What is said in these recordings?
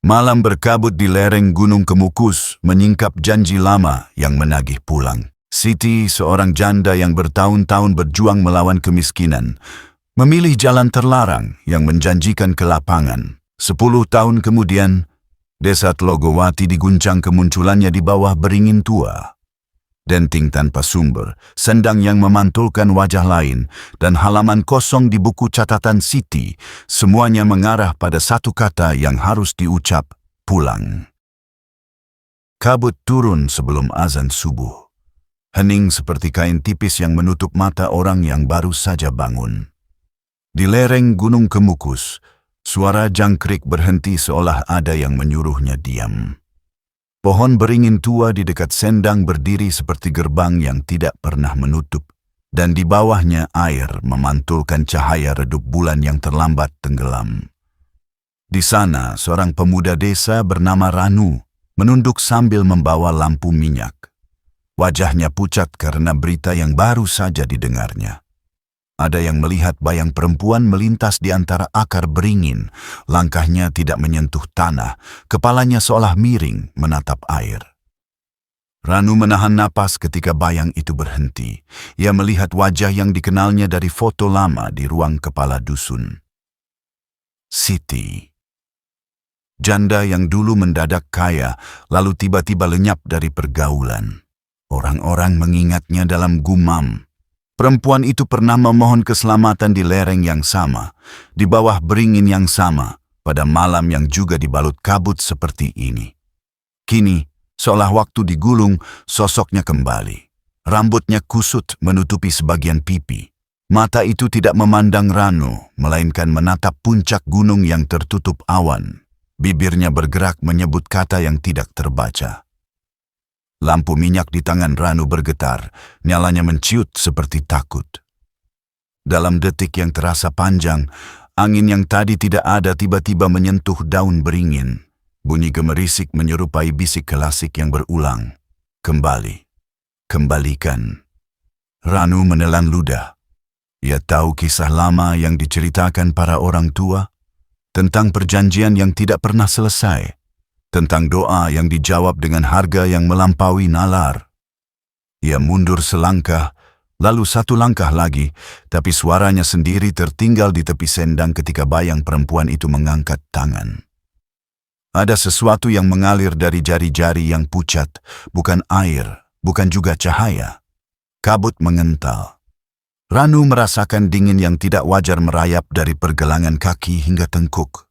Malam berkabut di lereng Gunung Kemukus menyingkap janji lama yang menagih pulang. Siti, seorang janda yang bertahun-tahun berjuang melawan kemiskinan, memilih jalan terlarang yang menjanjikan kelapangan. 10 tahun kemudian, desa Tlogowati diguncang kemunculannya di bawah beringin tua. Denting tanpa sumber, sendang yang memantulkan wajah lain, dan halaman kosong di buku catatan Siti, semuanya mengarah pada satu kata yang harus diucap, pulang. Kabut turun sebelum azan subuh. Hening seperti kain tipis yang menutup mata orang yang baru saja bangun. Di lereng Gunung Kemukus, suara jangkrik berhenti seolah ada yang menyuruhnya diam. Pohon beringin tua di dekat sendang berdiri seperti gerbang yang tidak pernah menutup, dan di bawahnya air memantulkan cahaya redup bulan yang terlambat tenggelam. Di sana, seorang pemuda desa bernama Ranu menunduk sambil membawa lampu minyak. Wajahnya pucat karena berita yang baru saja didengarnya. Ada yang melihat bayang perempuan melintas di antara akar beringin. Langkahnya tidak menyentuh tanah, kepalanya seolah miring menatap air. Ranu menahan napas ketika bayang itu berhenti. Ia melihat wajah yang dikenalnya dari foto lama di ruang kepala dusun. Siti. Janda yang dulu mendadak kaya, lalu tiba-tiba lenyap dari pergaulan. Orang-orang mengingatnya dalam gumam. Perempuan itu pernah memohon keselamatan di lereng yang sama, di bawah beringin yang sama, pada malam yang juga dibalut kabut seperti ini. Kini, seolah waktu digulung, sosoknya kembali. Rambutnya kusut menutupi sebagian pipi. Mata itu tidak memandang Ranu, melainkan menatap puncak gunung yang tertutup awan. Bibirnya bergerak menyebut kata yang tidak terbaca. Lampu minyak di tangan Ranu bergetar, nyalanya menciut seperti takut. Dalam detik yang terasa panjang, angin yang tadi tidak ada tiba-tiba menyentuh daun beringin. Bunyi gemerisik menyerupai bisik klasik yang berulang. Kembali. Kembalikan. Ranu menelan ludah. Ia tahu kisah lama yang diceritakan para orang tua, tentang perjanjian yang tidak pernah selesai. Tentang doa yang dijawab dengan harga yang melampaui nalar. Ia mundur selangkah, lalu satu langkah lagi, tapi suaranya sendiri tertinggal di tepi sendang ketika bayang perempuan itu mengangkat tangan. Ada sesuatu yang mengalir dari jari-jari yang pucat, bukan air, bukan juga cahaya. Kabut mengental. Ranu merasakan dingin yang tidak wajar merayap dari pergelangan kaki hingga tengkuk.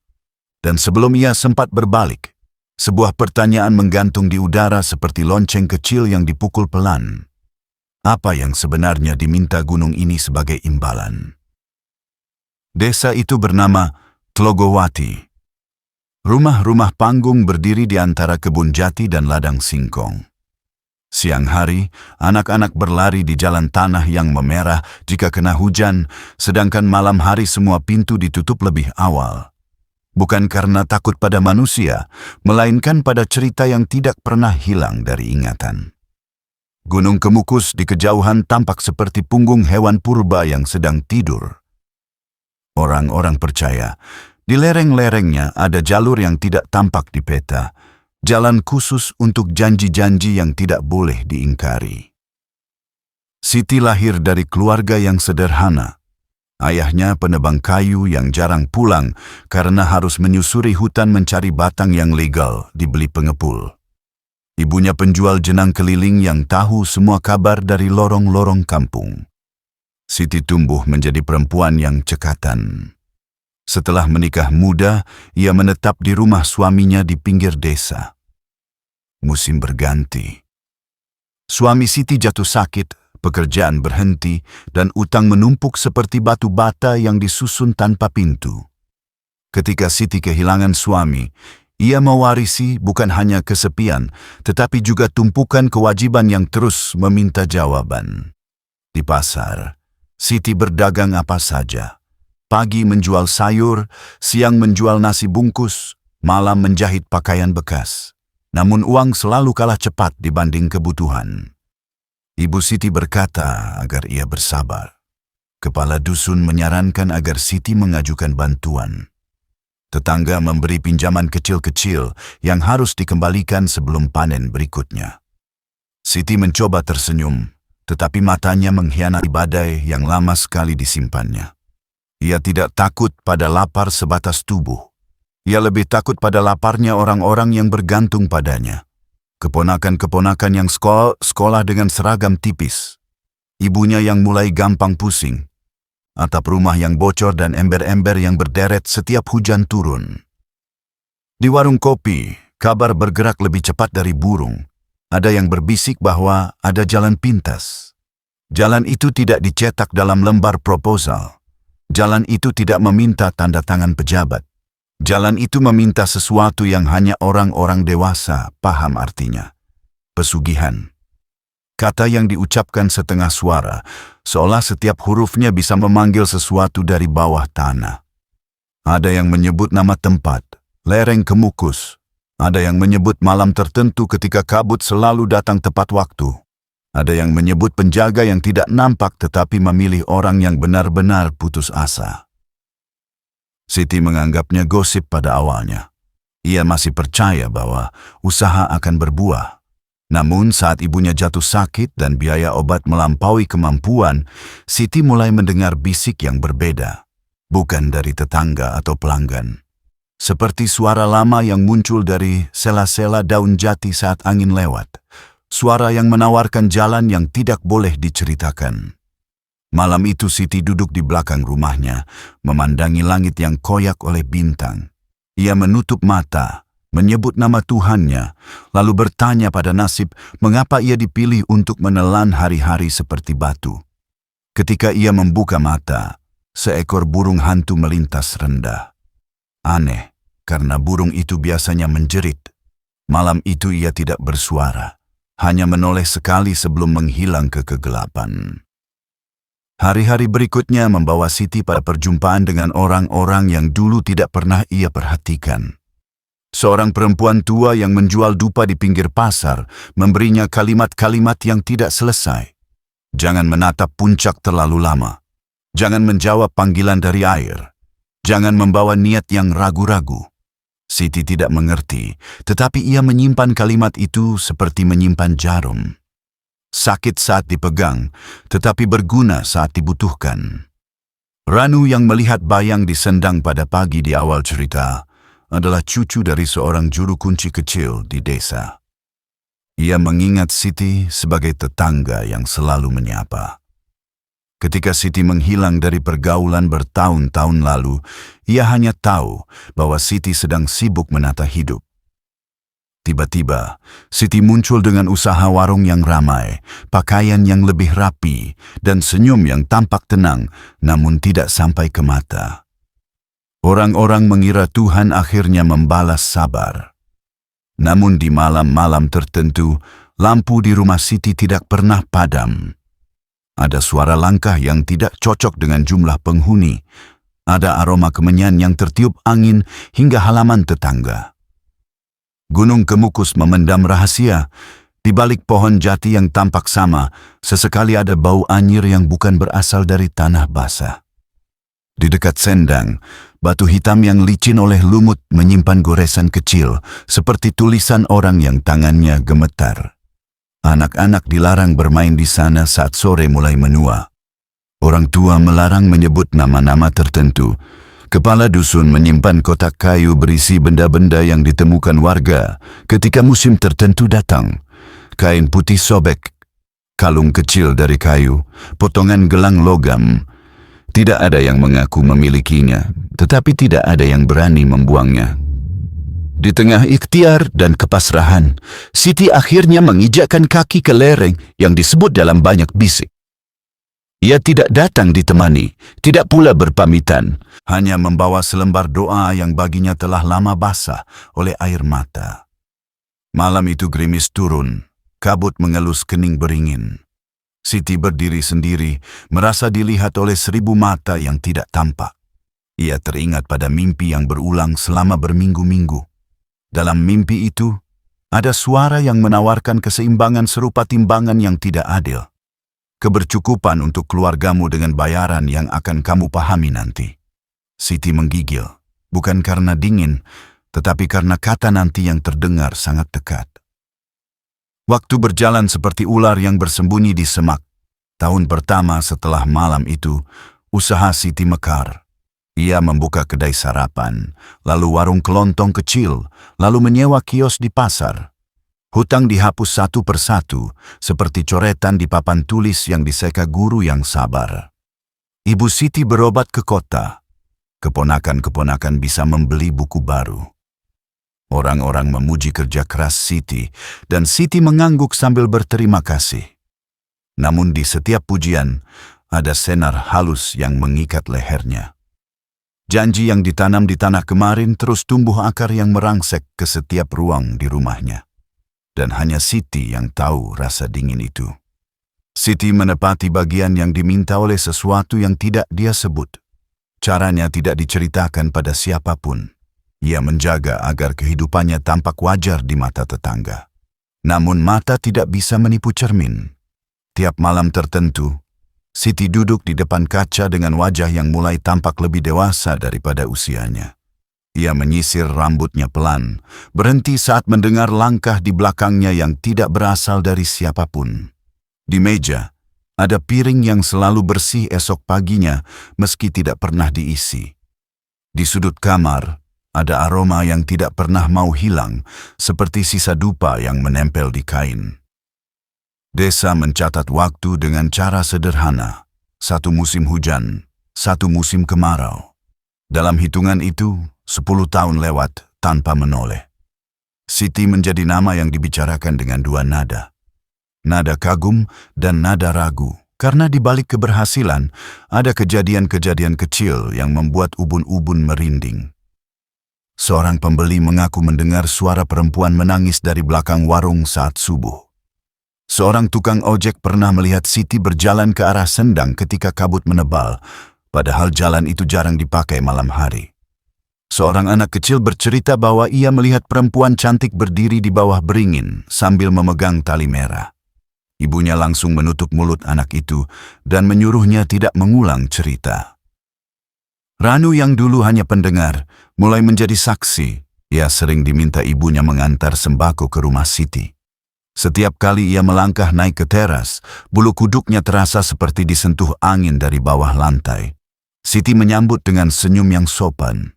Dan sebelum ia sempat berbalik, sebuah pertanyaan menggantung di udara seperti lonceng kecil yang dipukul pelan. Apa yang sebenarnya diminta gunung ini sebagai imbalan? Desa itu bernama Tlogowati. Rumah-rumah panggung berdiri di antara kebun jati dan ladang singkong. Siang hari, anak-anak berlari di jalan tanah yang memerah jika kena hujan, sedangkan malam hari semua pintu ditutup lebih awal. Bukan karena takut pada manusia, melainkan pada cerita yang tidak pernah hilang dari ingatan. Gunung Kemukus di kejauhan tampak seperti punggung hewan purba yang sedang tidur. Orang-orang percaya, di lereng-lerengnya ada jalur yang tidak tampak di peta, jalan khusus untuk janji-janji yang tidak boleh diingkari. Siti lahir dari keluarga yang sederhana. Ayahnya penebang kayu yang jarang pulang karena harus menyusuri hutan mencari batang yang legal dibeli pengepul. Ibunya penjual jenang keliling yang tahu semua kabar dari lorong-lorong kampung. Siti tumbuh menjadi perempuan yang cekatan. Setelah menikah muda, ia menetap di rumah suaminya di pinggir desa. Musim berganti. Suami Siti jatuh sakit. Pekerjaan berhenti, dan utang menumpuk seperti batu bata yang disusun tanpa pintu. Ketika Siti kehilangan suami, ia mewarisi bukan hanya kesepian, tetapi juga tumpukan kewajiban yang terus meminta jawaban. Di pasar, Siti berdagang apa saja. Pagi menjual sayur, siang menjual nasi bungkus, malam menjahit pakaian bekas. Namun uang selalu kalah cepat dibanding kebutuhan. Ibu Siti berkata agar ia bersabar. Kepala dusun menyarankan agar Siti mengajukan bantuan. Tetangga memberi pinjaman kecil-kecil yang harus dikembalikan sebelum panen berikutnya. Siti mencoba tersenyum, tetapi matanya mengkhianati badai yang lama sekali disimpannya. Ia tidak takut pada lapar sebatas tubuh. Ia lebih takut pada laparnya orang-orang yang bergantung padanya. Keponakan-keponakan yang sekolah dengan seragam tipis. Ibunya yang mulai gampang pusing. Atap rumah yang bocor dan ember-ember yang berderet setiap hujan turun. Di warung kopi, kabar bergerak lebih cepat dari burung. Ada yang berbisik bahwa ada jalan pintas. Jalan itu tidak dicetak dalam lembar proposal. Jalan itu tidak meminta tanda tangan pejabat. Jalan itu meminta sesuatu yang hanya orang-orang dewasa paham artinya. Pesugihan. Kata yang diucapkan setengah suara, seolah setiap hurufnya bisa memanggil sesuatu dari bawah tanah. Ada yang menyebut nama tempat, lereng Kemukus. Ada yang menyebut malam tertentu ketika kabut selalu datang tepat waktu. Ada yang menyebut penjaga yang tidak nampak tetapi memilih orang yang benar-benar putus asa. Siti menganggapnya gosip pada awalnya. Ia masih percaya bahwa usaha akan berbuah. Namun saat ibunya jatuh sakit dan biaya obat melampaui kemampuan, Siti mulai mendengar bisik yang berbeda. Bukan dari tetangga atau pelanggan. Seperti suara lama yang muncul dari sela-sela daun jati saat angin lewat. Suara yang menawarkan jalan yang tidak boleh diceritakan. Malam itu Siti duduk di belakang rumahnya, memandangi langit yang koyak oleh bintang. Ia menutup mata, menyebut nama Tuhannya, lalu bertanya pada nasib mengapa ia dipilih untuk menelan hari-hari seperti batu. Ketika ia membuka mata, seekor burung hantu melintas rendah. Aneh, karena burung itu biasanya menjerit. Malam itu ia tidak bersuara, hanya menoleh sekali sebelum menghilang ke kegelapan. Hari-hari berikutnya membawa Siti pada perjumpaan dengan orang-orang yang dulu tidak pernah ia perhatikan. Seorang perempuan tua yang menjual dupa di pinggir pasar memberinya kalimat-kalimat yang tidak selesai. Jangan menatap puncak terlalu lama. Jangan menjawab panggilan dari air. Jangan membawa niat yang ragu-ragu. Siti tidak mengerti, tetapi ia menyimpan kalimat itu seperti menyimpan jarum. Sakit saat dipegang, tetapi berguna saat dibutuhkan. Ranu yang melihat bayang di sendang pada pagi di awal cerita adalah cucu dari seorang juru kunci kecil di desa. Ia mengingat Siti sebagai tetangga yang selalu menyapa. Ketika Siti menghilang dari pergaulan bertahun-tahun lalu, ia hanya tahu bahwa Siti sedang sibuk menata hidup. Tiba-tiba, Siti muncul dengan usaha warung yang ramai, pakaian yang lebih rapi, dan senyum yang tampak tenang, namun tidak sampai ke mata. Orang-orang mengira Tuhan akhirnya membalas sabar. Namun di malam-malam tertentu, lampu di rumah Siti tidak pernah padam. Ada suara langkah yang tidak cocok dengan jumlah penghuni. Ada aroma kemenyan yang tertiup angin hingga halaman tetangga. Gunung Kemukus memendam rahasia. Di balik pohon jati yang tampak sama, sesekali ada bau anyir yang bukan berasal dari tanah basah. Di dekat sendang, batu hitam yang licin oleh lumut menyimpan goresan kecil, seperti tulisan orang yang tangannya gemetar. Anak-anak dilarang bermain di sana saat sore mulai menua. Orang tua melarang menyebut nama-nama tertentu. Kepala dusun menyimpan kotak kayu berisi benda-benda yang ditemukan warga ketika musim tertentu datang. Kain putih sobek, kalung kecil dari kayu, potongan gelang logam. Tidak ada yang mengaku memilikinya, tetapi tidak ada yang berani membuangnya. Di tengah ikhtiar dan kepasrahan, Siti akhirnya menginjakkan kaki ke lereng yang disebut dalam banyak bisik. Ia tidak datang ditemani, tidak pula berpamitan, hanya membawa selembar doa yang baginya telah lama basah oleh air mata. Malam itu gerimis turun, kabut mengelus kening beringin. Siti berdiri sendiri, merasa dilihat oleh 1000 mata yang tidak tampak. Ia teringat pada mimpi yang berulang selama berminggu-minggu. Dalam mimpi itu, ada suara yang menawarkan keseimbangan serupa timbangan yang tidak adil. Kebercukupan untuk keluargamu dengan bayaran yang akan kamu pahami nanti. Siti menggigil. bukan karena dingin, tetapi karena kata nanti yang terdengar sangat dekat. Waktu berjalan seperti ular yang bersembunyi di semak. Tahun pertama setelah malam itu, usaha Siti mekar. Ia membuka kedai sarapan, lalu warung kelontong kecil, lalu menyewa kios di pasar. Hutang dihapus satu persatu, seperti coretan di papan tulis yang diseka guru yang sabar. Ibu Siti berobat ke kota. Keponakan-keponakan bisa membeli buku baru. Orang-orang memuji kerja keras Siti, dan Siti mengangguk sambil berterima kasih. Namun di setiap pujian, ada senar halus yang mengikat lehernya. Janji yang ditanam di tanah kemarin terus tumbuh akar yang merangsek ke setiap ruang di rumahnya. Dan hanya Siti yang tahu rasa dingin itu. Siti menepati bagian yang diminta oleh sesuatu yang tidak dia sebut. Caranya tidak diceritakan pada siapapun. Ia menjaga agar kehidupannya tampak wajar di mata tetangga. Namun mata tidak bisa menipu cermin. Tiap malam tertentu, Siti duduk di depan kaca dengan wajah yang mulai tampak lebih dewasa daripada usianya. Ia menyisir rambutnya pelan, berhenti saat mendengar langkah di belakangnya yang tidak berasal dari siapapun. Di meja, ada piring yang selalu bersih esok paginya meski tidak pernah diisi. Di sudut kamar, ada aroma yang tidak pernah mau hilang, seperti sisa dupa yang menempel di kain. Desa mencatat waktu dengan cara sederhana. Satu musim hujan, satu musim kemarau. Dalam hitungan itu, 10 tahun lewat tanpa menoleh. Siti menjadi nama yang dibicarakan dengan dua nada. Nada kagum dan nada ragu, karena di balik keberhasilan ada kejadian-kejadian kecil yang membuat ubun-ubun merinding. Seorang pembeli mengaku mendengar suara perempuan menangis dari belakang warung saat subuh. Seorang tukang ojek pernah melihat Siti berjalan ke arah Sendang ketika kabut menebal, padahal jalan itu jarang dipakai malam hari. Seorang anak kecil bercerita bahwa ia melihat perempuan cantik berdiri di bawah beringin sambil memegang tali merah. Ibunya langsung menutup mulut anak itu dan menyuruhnya tidak mengulang cerita. Ranu yang dulu hanya pendengar, mulai menjadi saksi. Ia sering diminta ibunya mengantar sembako ke rumah Siti. Setiap kali ia melangkah naik ke teras, bulu kuduknya terasa seperti disentuh angin dari bawah lantai. Siti menyambut dengan senyum yang sopan.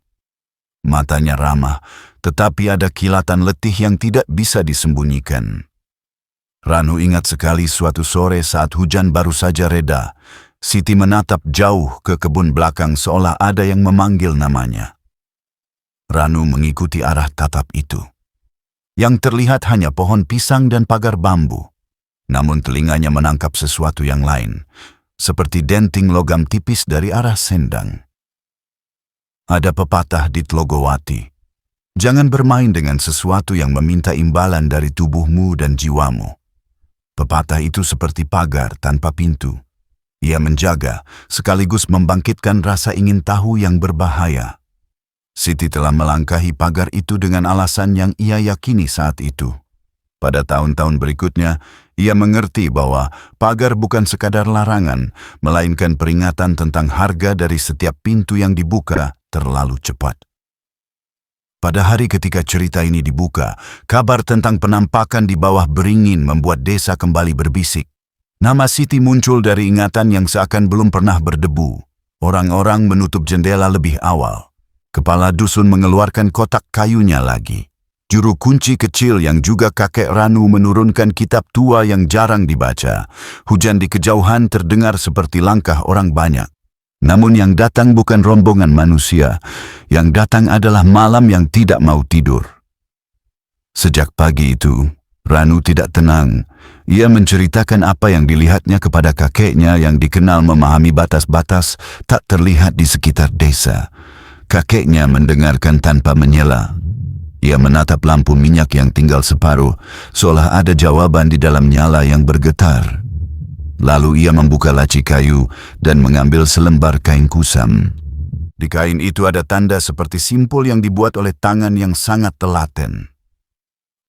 Matanya ramah, tetapi ada kilatan letih yang tidak bisa disembunyikan. Ranu ingat sekali suatu sore saat hujan baru saja reda. Siti menatap jauh ke kebun belakang seolah ada yang memanggil namanya. Ranu mengikuti arah tatap itu. Yang terlihat hanya pohon pisang dan pagar bambu. Namun telinganya menangkap sesuatu yang lain, seperti denting logam tipis dari arah Sendang. Ada pepatah di Tlogowati, jangan bermain dengan sesuatu yang meminta imbalan dari tubuhmu dan jiwamu. Pepatah itu seperti pagar tanpa pintu. Ia menjaga, sekaligus membangkitkan rasa ingin tahu yang berbahaya. Siti telah melangkahi pagar itu dengan alasan yang ia yakini saat itu. Pada tahun-tahun berikutnya, ia mengerti bahwa pagar bukan sekadar larangan, melainkan peringatan tentang harga dari setiap pintu yang dibuka terlalu cepat. Pada hari ketika cerita ini dibuka, kabar tentang penampakan di bawah beringin membuat desa kembali berbisik. Nama Siti muncul dari ingatan yang seakan belum pernah berdebu. Orang-orang menutup jendela lebih awal. Kepala dusun mengeluarkan kotak kayunya lagi. Juru kunci kecil yang juga kakek Ranu menurunkan kitab tua yang jarang dibaca. Hujan di kejauhan terdengar seperti langkah orang banyak. Namun yang datang bukan rombongan manusia. Yang datang adalah malam yang tidak mau tidur. Sejak pagi itu, Ranu tidak tenang. Ia menceritakan apa yang dilihatnya kepada kakeknya yang dikenal memahami batas-batas tak terlihat di sekitar desa. Kakeknya mendengarkan tanpa menyela. Ia menatap lampu minyak yang tinggal separuh, seolah ada jawaban di dalam nyala yang bergetar. Lalu ia membuka laci kayu dan mengambil selembar kain kusam. Di kain itu ada tanda seperti simpul yang dibuat oleh tangan yang sangat telaten.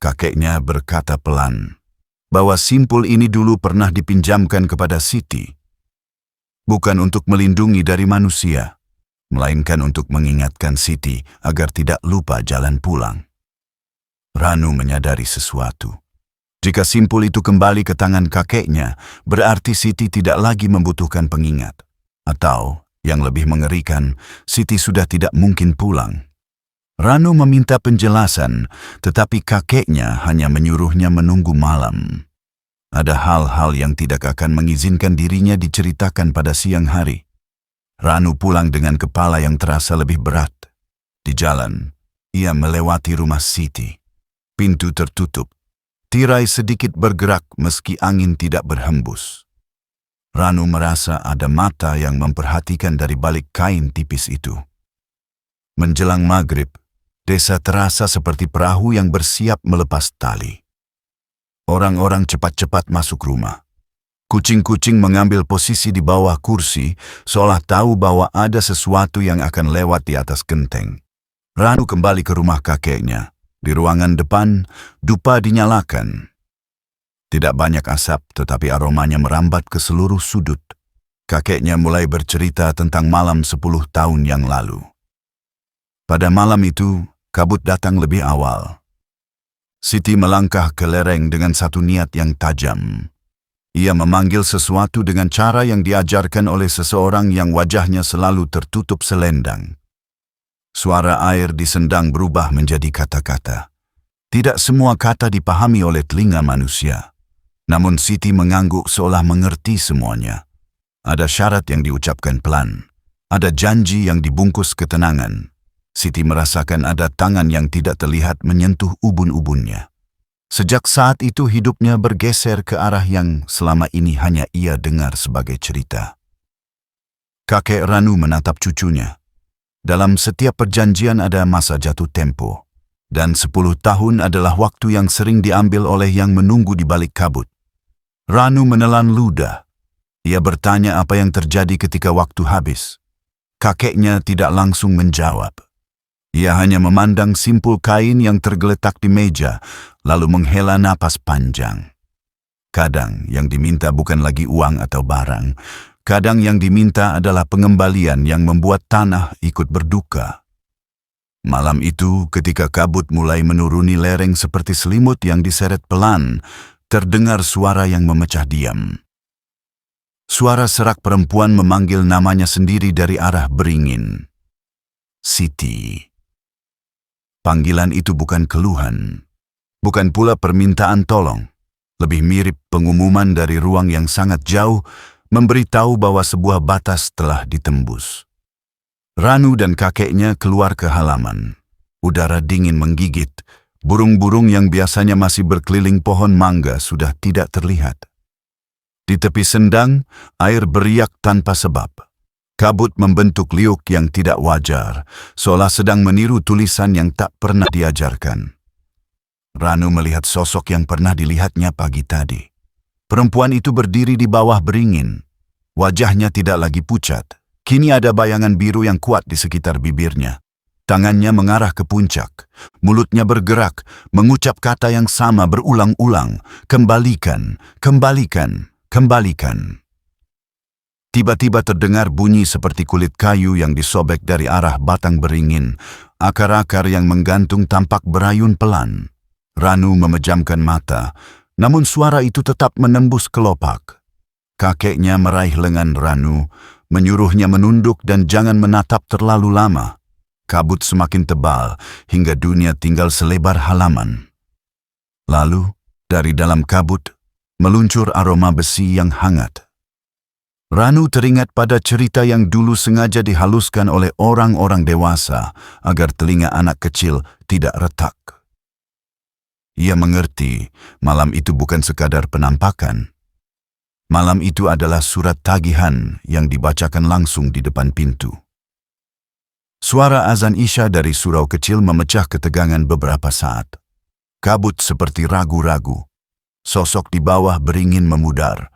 Kakeknya berkata pelan, bahwa simpul ini dulu pernah dipinjamkan kepada Siti. Bukan untuk melindungi dari manusia, melainkan untuk mengingatkan Siti agar tidak lupa jalan pulang. Ranu menyadari sesuatu. Jika simpul itu kembali ke tangan kakeknya, berarti Siti tidak lagi membutuhkan pengingat. Atau, yang lebih mengerikan, Siti sudah tidak mungkin pulang. Ranu meminta penjelasan, tetapi kakeknya hanya menyuruhnya menunggu malam. Ada hal-hal yang tidak akan mengizinkan dirinya diceritakan pada siang hari. Ranu pulang dengan kepala yang terasa lebih berat. Di jalan, ia melewati rumah Siti. Pintu tertutup. Tirai sedikit bergerak meski angin tidak berhembus. Ranu merasa ada mata yang memperhatikan dari balik kain tipis itu. Menjelang maghrib, desa terasa seperti perahu yang bersiap melepas tali. Orang-orang cepat-cepat masuk rumah. Kucing-kucing mengambil posisi di bawah kursi, seolah tahu bahwa ada sesuatu yang akan lewat di atas genteng. Ranu kembali ke rumah kakeknya. Di ruangan depan, dupa dinyalakan. Tidak banyak asap, tetapi aromanya merambat ke seluruh sudut. Kakeknya mulai bercerita tentang malam 10 tahun yang lalu. Pada malam itu, kabut datang lebih awal. Siti melangkah ke lereng dengan satu niat yang tajam. Ia memanggil sesuatu dengan cara yang diajarkan oleh seseorang yang wajahnya selalu tertutup selendang. Suara air di sendang berubah menjadi kata-kata. Tidak semua kata dipahami oleh telinga manusia. Namun Siti mengangguk seolah mengerti semuanya. Ada syarat yang diucapkan pelan. Ada janji yang dibungkus ketenangan. Siti merasakan ada tangan yang tidak terlihat menyentuh ubun-ubunnya. Sejak saat itu hidupnya bergeser ke arah yang selama ini hanya ia dengar sebagai cerita. Kakek Ranu menatap cucunya. Dalam setiap perjanjian ada masa jatuh tempo, dan 10 tahun adalah waktu yang sering diambil oleh yang menunggu di balik kabut. Ranu menelan ludah. Ia bertanya apa yang terjadi ketika waktu habis. Kakeknya tidak langsung menjawab. Ia hanya memandang simpul kain yang tergeletak di meja, lalu menghela napas panjang. Kadang yang diminta bukan lagi uang atau barang, kadang yang diminta adalah pengembalian yang membuat tanah ikut berduka. Malam itu, ketika kabut mulai menuruni lereng seperti selimut yang diseret pelan, terdengar suara yang memecah diam. Suara serak perempuan memanggil namanya sendiri dari arah beringin. Siti. Panggilan itu bukan keluhan, bukan pula permintaan tolong. Lebih mirip pengumuman dari ruang yang sangat jauh, memberitahu bahwa sebuah batas telah ditembus. Ranu dan kakeknya keluar ke halaman. Udara dingin menggigit. Burung-burung yang biasanya masih berkeliling pohon mangga sudah tidak terlihat. Di tepi sendang, air beriak tanpa sebab. Kabut membentuk liuk yang tidak wajar, seolah sedang meniru tulisan yang tak pernah diajarkan. Ranu melihat sosok yang pernah dilihatnya pagi tadi. Perempuan itu berdiri di bawah beringin. Wajahnya tidak lagi pucat. Kini ada bayangan biru yang kuat di sekitar bibirnya. Tangannya mengarah ke puncak. Mulutnya bergerak, mengucap kata yang sama berulang-ulang. Kembalikan, kembalikan, kembalikan. Tiba-tiba terdengar bunyi seperti kulit kayu yang disobek dari arah batang beringin. Akar-akar yang menggantung tampak berayun pelan. Ranu memejamkan mata, namun suara itu tetap menembus kelopak. Kakeknya meraih lengan Ranu, menyuruhnya menunduk dan jangan menatap terlalu lama. Kabut semakin tebal, hingga dunia tinggal selebar halaman. Lalu, dari dalam kabut, meluncur aroma besi yang hangat. Ranu teringat pada cerita yang dulu sengaja dihaluskan oleh orang-orang dewasa agar telinga anak kecil tidak retak. Ia mengerti malam itu bukan sekadar penampakan. Malam itu adalah surat tagihan yang dibacakan langsung di depan pintu. Suara azan Isya dari surau kecil memecah ketegangan beberapa saat. Kabut seperti ragu-ragu. Sosok di bawah beringin memudar.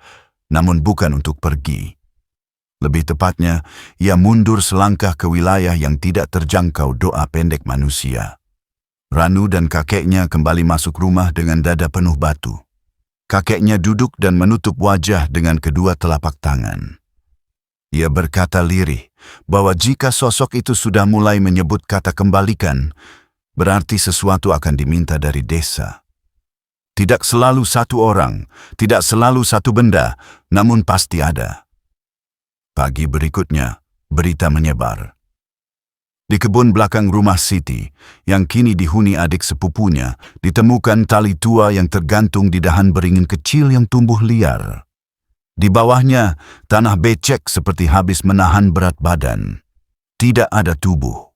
Namun bukan untuk pergi. Lebih tepatnya, ia mundur selangkah ke wilayah yang tidak terjangkau doa pendek manusia. Ranu dan kakeknya kembali masuk rumah dengan dada penuh batu. Kakeknya duduk dan menutup wajah dengan kedua telapak tangan. Ia berkata lirih bahwa jika sosok itu sudah mulai menyebut kata kembalikan, berarti sesuatu akan diminta dari desa. Tidak selalu satu orang, tidak selalu satu benda, namun pasti ada. Pagi berikutnya, berita menyebar. Di kebun belakang rumah Siti, yang kini dihuni adik sepupunya, ditemukan tali tua yang tergantung di dahan beringin kecil yang tumbuh liar. Di bawahnya, tanah becek seperti habis menahan berat badan. Tidak ada tubuh,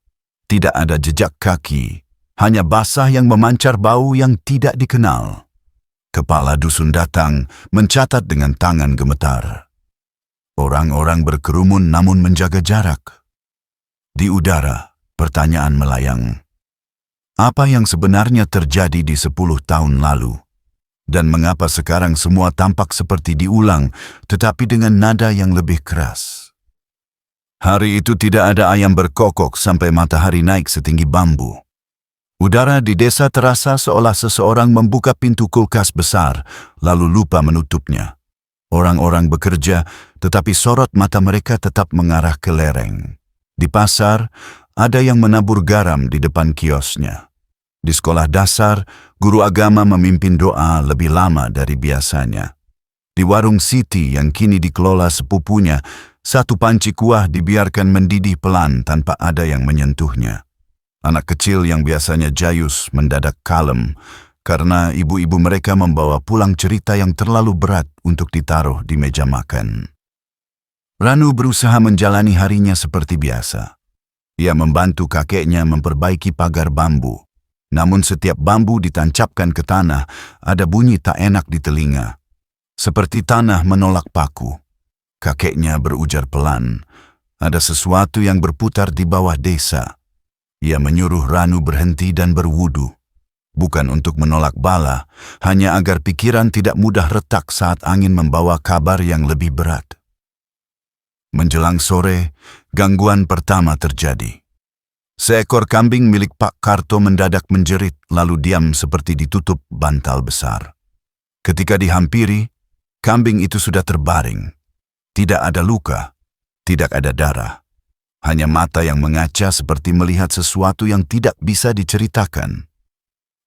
tidak ada jejak kaki, hanya basah yang memancar bau yang tidak dikenal. Kepala dusun datang, mencatat dengan tangan gemetar. Orang-orang berkerumun namun menjaga jarak. Di udara, pertanyaan melayang. Apa yang sebenarnya terjadi di 10 tahun lalu? Dan mengapa sekarang semua tampak seperti diulang, tetapi dengan nada yang lebih keras? Hari itu tidak ada ayam berkokok sampai matahari naik setinggi bambu. Udara di desa terasa seolah seseorang membuka pintu kulkas besar, lalu lupa menutupnya. Orang-orang bekerja, tetapi sorot mata mereka tetap mengarah ke lereng. Di pasar, ada yang menabur garam di depan kiosnya. Di sekolah dasar, guru agama memimpin doa lebih lama dari biasanya. Di warung Siti yang kini dikelola sepupunya, satu panci kuah dibiarkan mendidih pelan tanpa ada yang menyentuhnya. Anak kecil yang biasanya jayus mendadak kalem, karena ibu-ibu mereka membawa pulang cerita yang terlalu berat untuk ditaruh di meja makan. Ranu berusaha menjalani harinya seperti biasa. Ia membantu kakeknya memperbaiki pagar bambu. Namun setiap bambu ditancapkan ke tanah, ada bunyi tak enak di telinga. Seperti tanah menolak paku. Kakeknya berujar pelan, ada sesuatu yang berputar di bawah desa. Ia menyuruh Ranu berhenti dan berwudu. Bukan untuk menolak bala, hanya agar pikiran tidak mudah retak saat angin membawa kabar yang lebih berat. Menjelang sore, gangguan pertama terjadi. Seekor kambing milik Pak Karto mendadak menjerit lalu diam seperti ditutup bantal besar. Ketika dihampiri, kambing itu sudah terbaring. Tidak ada luka, tidak ada darah. Hanya mata yang mengaca seperti melihat sesuatu yang tidak bisa diceritakan.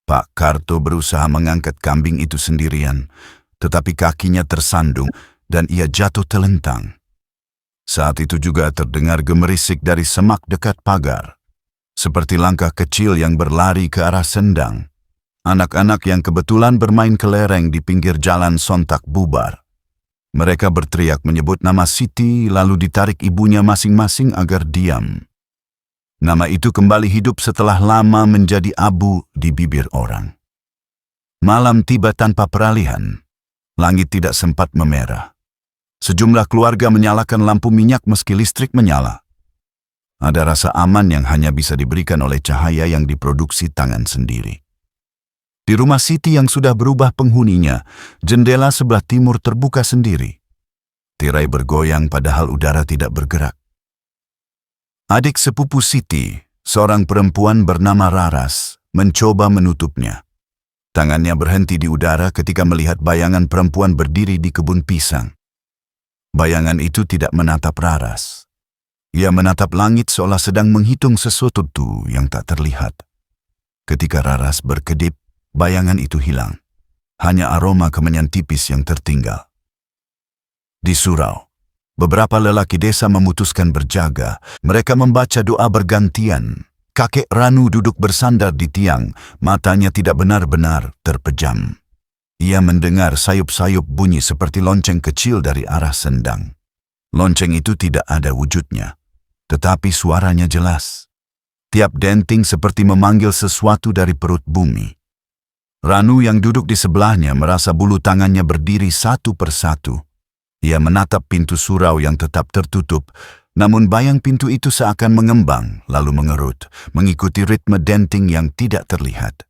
Pak Karto berusaha mengangkat kambing itu sendirian, tetapi kakinya tersandung dan ia jatuh telentang. Saat itu juga terdengar gemerisik dari semak dekat pagar. Seperti langkah kecil yang berlari ke arah sendang. Anak-anak yang kebetulan bermain kelereng di pinggir jalan sontak bubar. Mereka berteriak menyebut nama Siti lalu ditarik ibunya masing-masing agar diam. Nama itu kembali hidup setelah lama menjadi abu di bibir orang. Malam tiba tanpa peralihan. Langit tidak sempat memerah. Sejumlah keluarga menyalakan lampu minyak meski listrik menyala. Ada rasa aman yang hanya bisa diberikan oleh cahaya yang diproduksi tangan sendiri. Di rumah Siti yang sudah berubah penghuninya, jendela sebelah timur terbuka sendiri. Tirai bergoyang padahal udara tidak bergerak. Adik sepupu Siti, seorang perempuan bernama Raras, mencoba menutupnya. Tangannya berhenti di udara ketika melihat bayangan perempuan berdiri di kebun pisang. Bayangan itu tidak menatap Raras. Ia menatap langit seolah sedang menghitung sesuatu yang tak terlihat. Ketika Raras berkedip, bayangan itu hilang. Hanya aroma kemenyan tipis yang tertinggal. Di surau, beberapa lelaki desa memutuskan berjaga. Mereka membaca doa bergantian. Kakek Ranu duduk bersandar di tiang, matanya tidak benar-benar terpejam. Ia mendengar sayup-sayup bunyi seperti lonceng kecil dari arah sendang. Lonceng itu tidak ada wujudnya. Tetapi suaranya jelas. Tiap denting seperti memanggil sesuatu dari perut bumi. Ranu yang duduk di sebelahnya merasa bulu tangannya berdiri satu persatu. Ia menatap pintu surau yang tetap tertutup, namun bayang pintu itu seakan mengembang lalu mengerut, mengikuti ritme denting yang tidak terlihat.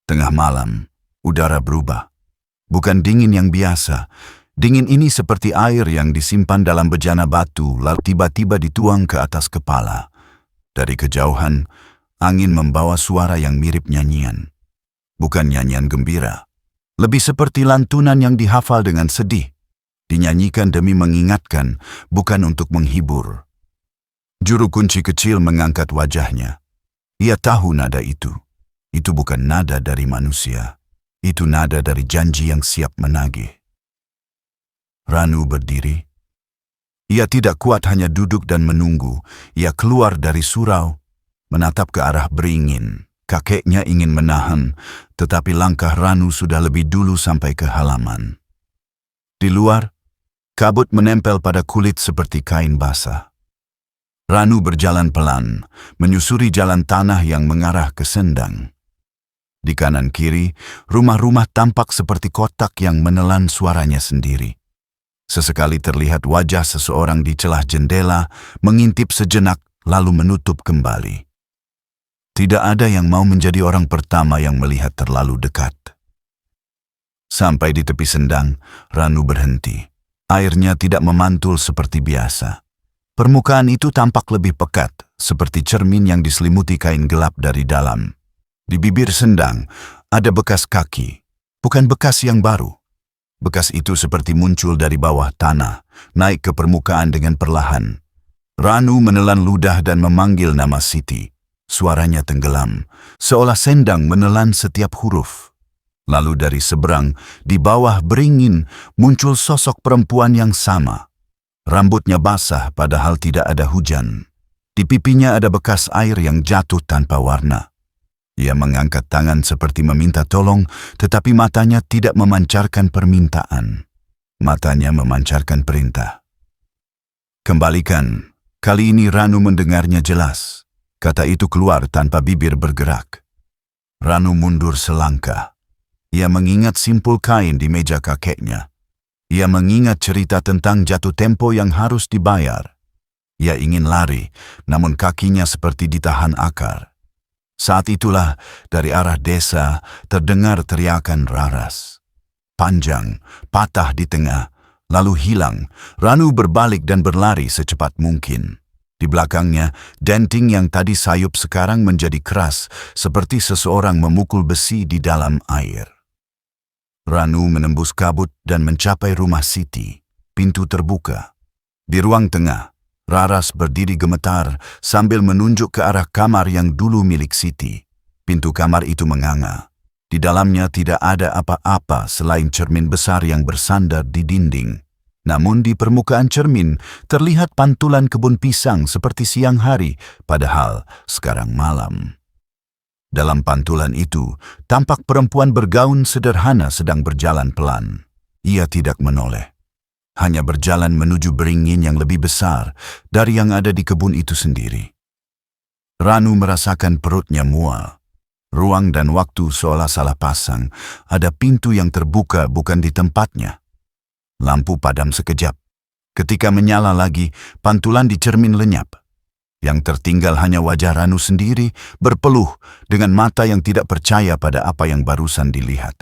Tengah malam, udara berubah. Bukan dingin yang biasa. Dingin ini seperti air yang disimpan dalam bejana batu lalu tiba-tiba dituang ke atas kepala. Dari kejauhan, angin membawa suara yang mirip nyanyian. Bukan nyanyian gembira. Lebih seperti lantunan yang dihafal dengan sedih. Dinyanyikan demi mengingatkan, bukan untuk menghibur. Juru kunci kecil mengangkat wajahnya. Ia tahu nada itu. Itu bukan nada dari manusia. Itu nada dari janji yang siap menagih. Ranu berdiri. Ia tidak kuat hanya duduk dan menunggu. Ia keluar dari surau, menatap ke arah beringin. Kakeknya ingin menahan, tetapi langkah Ranu sudah lebih dulu sampai ke halaman. Di luar, kabut menempel pada kulit seperti kain basah. Ranu berjalan pelan, menyusuri jalan tanah yang mengarah ke Sendang. Di kanan kiri, rumah-rumah tampak seperti kotak yang menelan suaranya sendiri. Sesekali terlihat wajah seseorang di celah jendela, mengintip sejenak lalu menutup kembali. Tidak ada yang mau menjadi orang pertama yang melihat terlalu dekat. Sampai di tepi Sendang, Ranu berhenti. Airnya tidak memantul seperti biasa. Permukaan itu tampak lebih pekat, seperti cermin yang diselimuti kain gelap dari dalam. Di bibir Sendang, ada bekas kaki, bukan bekas yang baru. Bekas itu seperti muncul dari bawah tanah, naik ke permukaan dengan perlahan. Ranu menelan ludah dan memanggil nama Siti. Suaranya tenggelam, seolah Sendang menelan setiap huruf. Lalu dari seberang, di bawah beringin, muncul sosok perempuan yang sama. Rambutnya basah padahal tidak ada hujan. Di pipinya ada bekas air yang jatuh tanpa warna. Ia mengangkat tangan seperti meminta tolong, tetapi matanya tidak memancarkan permintaan. Matanya memancarkan perintah. Kembalikan. Kali ini Ranu mendengarnya jelas. Kata itu keluar tanpa bibir bergerak. Ranu mundur selangkah. Ia mengingat simpul kain di meja kakeknya. Ia mengingat cerita tentang jatuh tempo yang harus dibayar. Ia ingin lari, namun kakinya seperti ditahan akar. Saat itulah dari arah desa terdengar teriakan Raras. Panjang, patah di tengah, lalu hilang. Ranu berbalik dan berlari secepat mungkin. Di belakangnya, denting yang tadi sayup sekarang menjadi keras, seperti seseorang memukul besi di dalam air. Ranu menembus kabut dan mencapai rumah Siti. Pintu terbuka. Di ruang tengah, Raras berdiri gemetar sambil menunjuk ke arah kamar yang dulu milik Siti. Pintu kamar itu menganga. Di dalamnya tidak ada apa-apa selain cermin besar yang bersandar di dinding. Namun di permukaan cermin terlihat pantulan kebun pisang seperti siang hari, padahal sekarang malam. Dalam pantulan itu, tampak perempuan bergaun sederhana sedang berjalan pelan. Ia tidak menoleh. Hanya berjalan menuju beringin yang lebih besar dari yang ada di kebun itu sendiri. Ranu merasakan perutnya mual. Ruang dan waktu seolah salah pasang. Ada pintu yang terbuka bukan di tempatnya. Lampu padam sekejap. Ketika menyala lagi, pantulan di cermin lenyap. Yang tertinggal hanya wajah Ranu sendiri, berpeluh dengan mata yang tidak percaya pada apa yang barusan dilihat.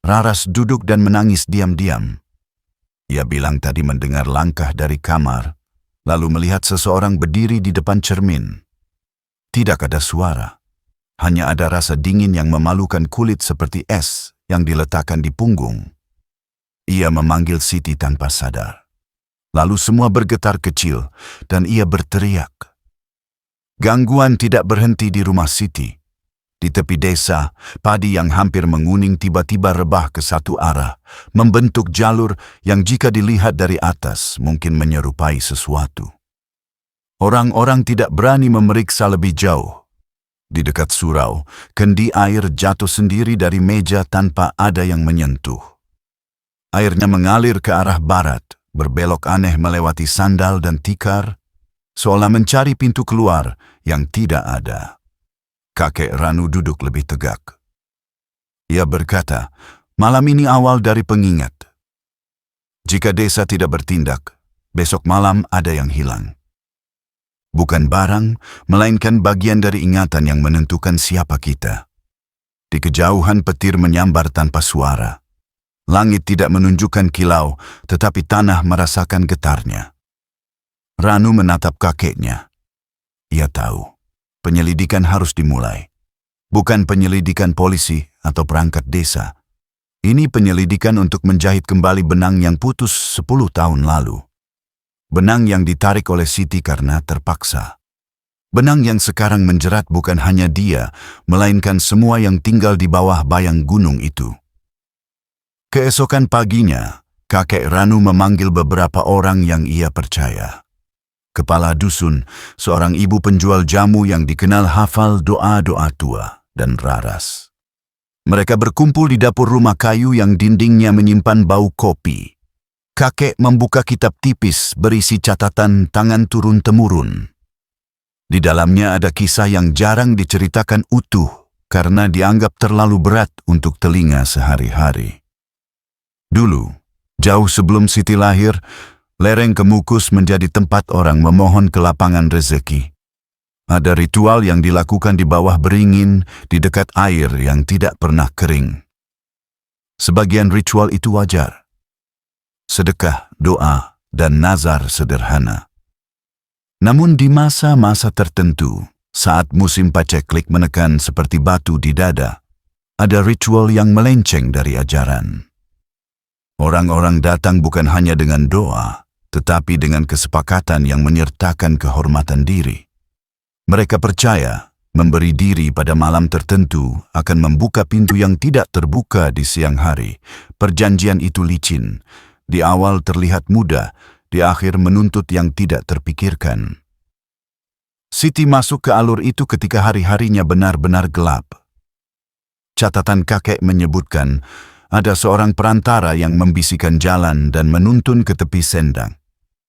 Raras duduk dan menangis diam-diam. Ia bilang tadi mendengar langkah dari kamar, lalu melihat seseorang berdiri di depan cermin. Tidak ada suara. Hanya ada rasa dingin yang memalukan kulit seperti es yang diletakkan di punggung. Ia memanggil Siti tanpa sadar. Lalu semua bergetar kecil dan ia berteriak. Gangguan tidak berhenti di rumah Siti. Di tepi desa, padi yang hampir menguning tiba-tiba rebah ke satu arah, membentuk jalur yang jika dilihat dari atas mungkin menyerupai sesuatu. Orang-orang tidak berani memeriksa lebih jauh. Di dekat surau, kendi air jatuh sendiri dari meja tanpa ada yang menyentuh. Airnya mengalir ke arah barat, berbelok aneh melewati sandal dan tikar, seolah mencari pintu keluar yang tidak ada. Kakek Ranu duduk lebih tegak. Ia berkata, malam ini awal dari pengingat. Jika desa tidak bertindak, besok malam ada yang hilang. Bukan barang, melainkan bagian dari ingatan yang menentukan siapa kita. Di kejauhan petir menyambar tanpa suara. Langit tidak menunjukkan kilau, tetapi tanah merasakan getarnya. Ranu menatap kakeknya. Ia tahu, penyelidikan harus dimulai. Bukan penyelidikan polisi atau perangkat desa. Ini penyelidikan untuk menjahit kembali benang yang putus 10 tahun lalu. Benang yang ditarik oleh Siti karena terpaksa. Benang yang sekarang menjerat bukan hanya dia, melainkan semua yang tinggal di bawah bayang gunung itu. Keesokan paginya, kakek Ranu memanggil beberapa orang yang ia percaya. Kepala dusun, seorang ibu penjual jamu yang dikenal hafal doa-doa tua, dan Raras. Mereka berkumpul di dapur rumah kayu yang dindingnya menyimpan bau kopi. Kakek membuka kitab tipis berisi catatan tangan turun-temurun. Di dalamnya ada kisah yang jarang diceritakan utuh karena dianggap terlalu berat untuk telinga sehari-hari. Dulu, jauh sebelum Siti lahir, lereng Kemukus menjadi tempat orang memohon kelapangan rezeki. Ada ritual yang dilakukan di bawah beringin di dekat air yang tidak pernah kering. Sebagian ritual itu wajar. Sedekah, doa, dan nazar sederhana. Namun di masa-masa tertentu, saat musim paceklik menekan seperti batu di dada, ada ritual yang melenceng dari ajaran. Orang-orang datang bukan hanya dengan doa, tetapi dengan kesepakatan yang menyertakan kehormatan diri. Mereka percaya memberi diri pada malam tertentu akan membuka pintu yang tidak terbuka di siang hari. Perjanjian itu licin. Di awal terlihat mudah, di akhir menuntut yang tidak terpikirkan. Siti masuk ke alur itu ketika hari-harinya benar-benar gelap. Catatan kakek menyebutkan ada seorang perantara yang membisikkan jalan dan menuntun ke tepi sendang.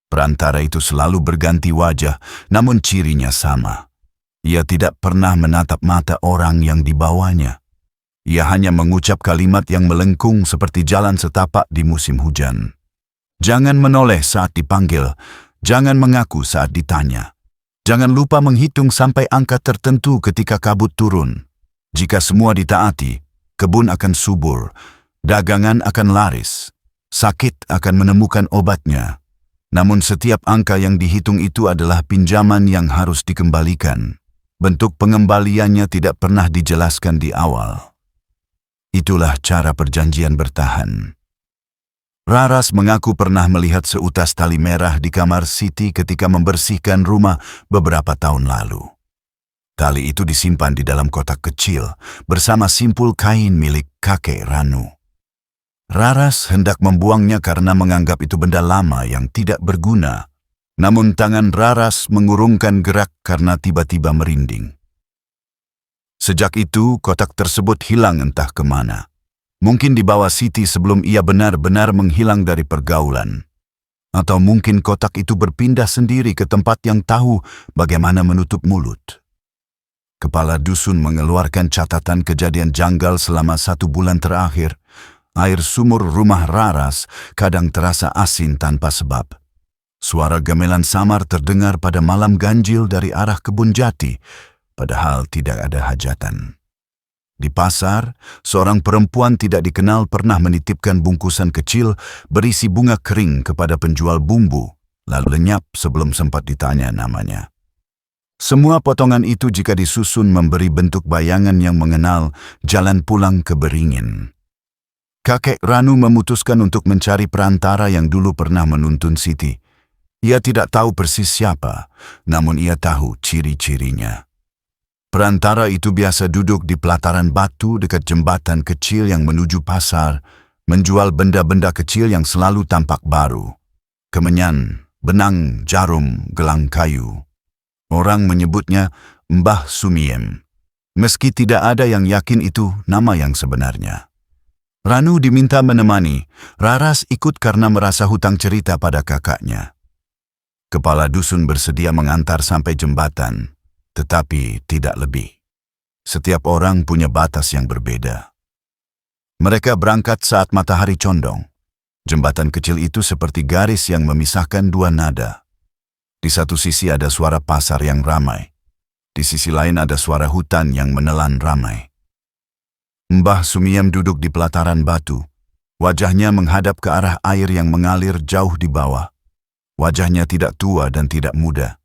Perantara itu selalu berganti wajah, namun cirinya sama. Ia tidak pernah menatap mata orang yang dibawanya. Ia hanya mengucap kalimat yang melengkung seperti jalan setapak di musim hujan. Jangan menoleh saat dipanggil, jangan mengaku saat ditanya. Jangan lupa menghitung sampai angka tertentu ketika kabut turun. Jika semua ditaati, kebun akan subur, dagangan akan laris, sakit akan menemukan obatnya. Namun setiap angka yang dihitung itu adalah pinjaman yang harus dikembalikan. Bentuk pengembaliannya tidak pernah dijelaskan di awal. Itulah cara perjanjian bertahan. Raras mengaku pernah melihat seutas tali merah di kamar Siti ketika membersihkan rumah beberapa tahun lalu. Tali itu disimpan di dalam kotak kecil bersama simpul kain milik kakek Ranu. Raras hendak membuangnya karena menganggap itu benda lama yang tidak berguna. Namun tangan Raras mengurungkan gerak karena tiba-tiba merinding. Sejak itu, kotak tersebut hilang entah kemana. Mungkin dibawa Siti sebelum ia benar-benar menghilang dari pergaulan. Atau mungkin kotak itu berpindah sendiri ke tempat yang tahu bagaimana menutup mulut. Kepala dusun mengeluarkan catatan kejadian janggal selama 1 bulan terakhir. Air sumur rumah Raras kadang terasa asin tanpa sebab. Suara gamelan samar terdengar pada malam ganjil dari arah kebun jati, padahal tidak ada hajatan. Di pasar, seorang perempuan tidak dikenal pernah menitipkan bungkusan kecil berisi bunga kering kepada penjual bumbu, lalu lenyap sebelum sempat ditanya namanya. Semua potongan itu jika disusun memberi bentuk bayangan yang mengenal jalan pulang ke Beringin. Kakek Ranu memutuskan untuk mencari perantara yang dulu pernah menuntun Siti. Ia tidak tahu persis siapa, namun ia tahu ciri-cirinya. Perantara itu biasa duduk di pelataran batu dekat jembatan kecil yang menuju pasar, menjual benda-benda kecil yang selalu tampak baru. Kemenyan, benang, jarum, gelang kayu. Orang menyebutnya Mbah Sumiem. Meski tidak ada yang yakin itu nama yang sebenarnya. Ranu diminta menemani, Raras ikut karena merasa hutang cerita pada kakaknya. Kepala dusun bersedia mengantar sampai jembatan, tetapi tidak lebih. Setiap orang punya batas yang berbeda. Mereka berangkat saat matahari condong. Jembatan kecil itu seperti garis yang memisahkan dua nada. Di satu sisi ada suara pasar yang ramai. Di sisi lain ada suara hutan yang menelan ramai. Mbah Sumiem duduk di pelataran batu. Wajahnya menghadap ke arah air yang mengalir jauh di bawah. Wajahnya tidak tua dan tidak muda.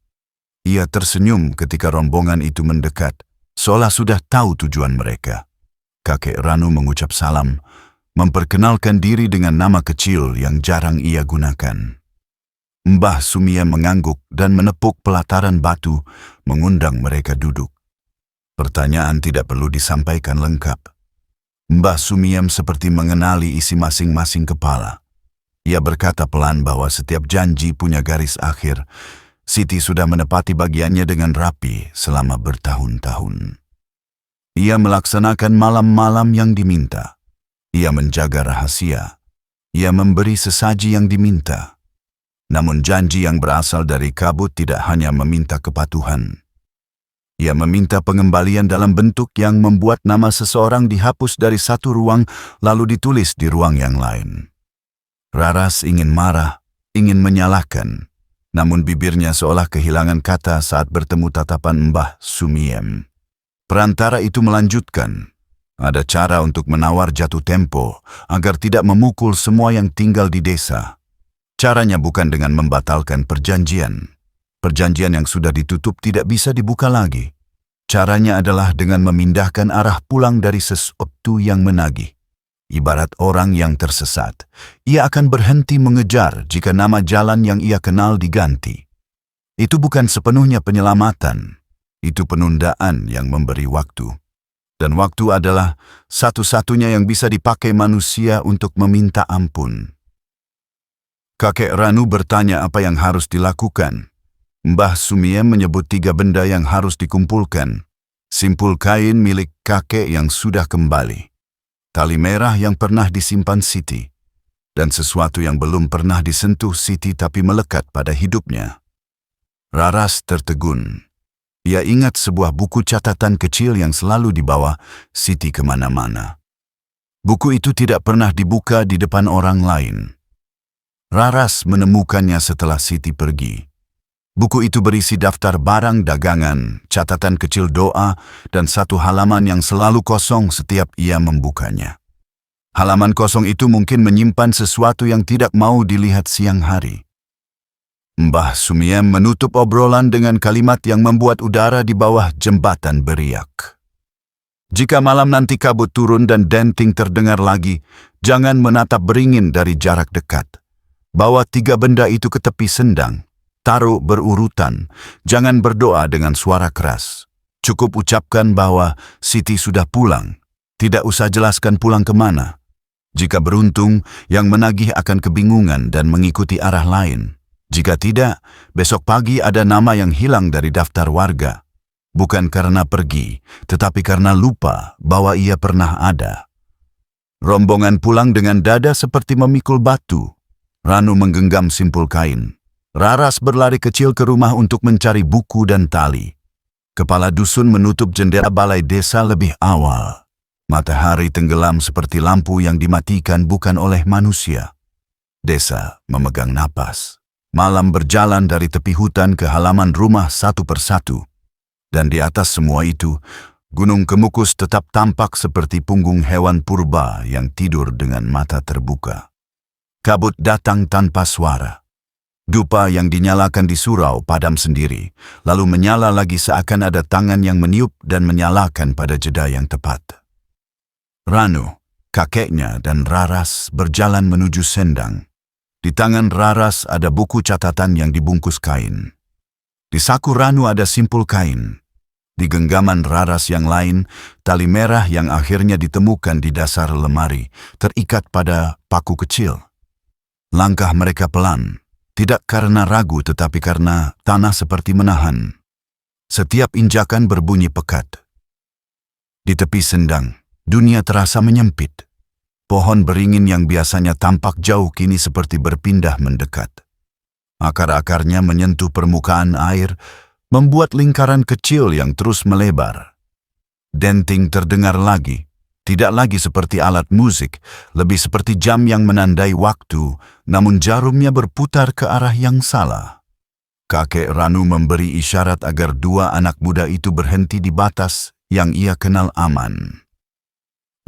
Ia tersenyum ketika rombongan itu mendekat, seolah sudah tahu tujuan mereka. Kakek Ranu mengucap salam, memperkenalkan diri dengan nama kecil yang jarang ia gunakan. Mbah Sumiem mengangguk dan menepuk pelataran batu, mengundang mereka duduk. Pertanyaan tidak perlu disampaikan lengkap. Mbah Sumiem seperti mengenali isi masing-masing kepala. Ia berkata pelan bahwa setiap janji punya garis akhir. Siti sudah menepati bagiannya dengan rapi selama bertahun-tahun. Ia melaksanakan malam-malam yang diminta. Ia menjaga rahasia. Ia memberi sesaji yang diminta. Namun janji yang berasal dari kabut tidak hanya meminta kepatuhan. Ia meminta pengembalian dalam bentuk yang membuat nama seseorang dihapus dari satu ruang lalu ditulis di ruang yang lain. Raras ingin marah, ingin menyalahkan, namun bibirnya seolah kehilangan kata saat bertemu tatapan Mbah Sumiem. Perantara itu melanjutkan, ada cara untuk menawar jatuh tempo agar tidak memukul semua yang tinggal di desa. Caranya bukan dengan membatalkan perjanjian. Perjanjian yang sudah ditutup tidak bisa dibuka lagi. Caranya adalah dengan memindahkan arah pulang dari sesuatu yang menagih. Ibarat orang yang tersesat, ia akan berhenti mengejar jika nama jalan yang ia kenal diganti. Itu bukan sepenuhnya penyelamatan, itu penundaan yang memberi waktu. Dan waktu adalah satu-satunya yang bisa dipakai manusia untuk meminta ampun. Kakek Ranu bertanya apa yang harus dilakukan. Mbah Sumiem menyebut 3 benda yang harus dikumpulkan. Simpul kain milik kakek yang sudah kembali. Tali merah yang pernah disimpan Siti, dan sesuatu yang belum pernah disentuh Siti tapi melekat pada hidupnya. Raras tertegun. Ia ingat sebuah buku catatan kecil yang selalu dibawa Siti kemana-mana. Buku itu tidak pernah dibuka di depan orang lain. Raras menemukannya setelah Siti pergi. Buku itu berisi daftar barang dagangan, catatan kecil doa, dan 1 halaman yang selalu kosong setiap ia membukanya. Halaman kosong itu mungkin menyimpan sesuatu yang tidak mau dilihat siang hari. Mbah Sumiem menutup obrolan dengan kalimat yang membuat udara di bawah jembatan beriak. Jika malam nanti kabut turun dan denting terdengar lagi, jangan menatap beringin dari jarak dekat. Bawa 3 benda itu ke tepi sendang. Taruh berurutan, jangan berdoa dengan suara keras. Cukup ucapkan bahwa Siti sudah pulang. Tidak usah jelaskan pulang kemana. Jika beruntung, yang menagih akan kebingungan dan mengikuti arah lain. Jika tidak, besok pagi ada nama yang hilang dari daftar warga. Bukan karena pergi, tetapi karena lupa bahwa ia pernah ada. Rombongan pulang dengan dada seperti memikul batu. Ranu menggenggam simpul kain. Raras berlari kecil ke rumah untuk mencari buku dan tali. Kepala dusun menutup jendela balai desa lebih awal. Matahari tenggelam seperti lampu yang dimatikan bukan oleh manusia. Desa memegang napas. Malam berjalan dari tepi hutan ke halaman rumah satu persatu. Dan di atas semua itu, Gunung Kemukus tetap tampak seperti punggung hewan purba yang tidur dengan mata terbuka. Kabut datang tanpa suara. Dupa yang dinyalakan di surau padam sendiri, lalu menyala lagi seakan ada tangan yang meniup dan menyalakan pada jeda yang tepat. Ranu, kakeknya dan Raras berjalan menuju sendang. Di tangan Raras ada buku catatan yang dibungkus kain. Di saku Ranu ada simpul kain. Di genggaman Raras yang lain, tali merah yang akhirnya ditemukan di dasar lemari, terikat pada paku kecil. Langkah mereka pelan. Tidak karena ragu tetapi karena tanah seperti menahan. Setiap injakan berbunyi pekat. Di tepi sendang, dunia terasa menyempit. Pohon beringin yang biasanya tampak jauh kini seperti berpindah mendekat. Akar-akarnya menyentuh permukaan air, membuat lingkaran kecil yang terus melebar. Denting terdengar lagi. Tidak lagi seperti alat musik, lebih seperti jam yang menandai waktu, namun jarumnya berputar ke arah yang salah. Kakek Ranu memberi isyarat agar 2 anak muda itu berhenti di batas yang ia kenal aman.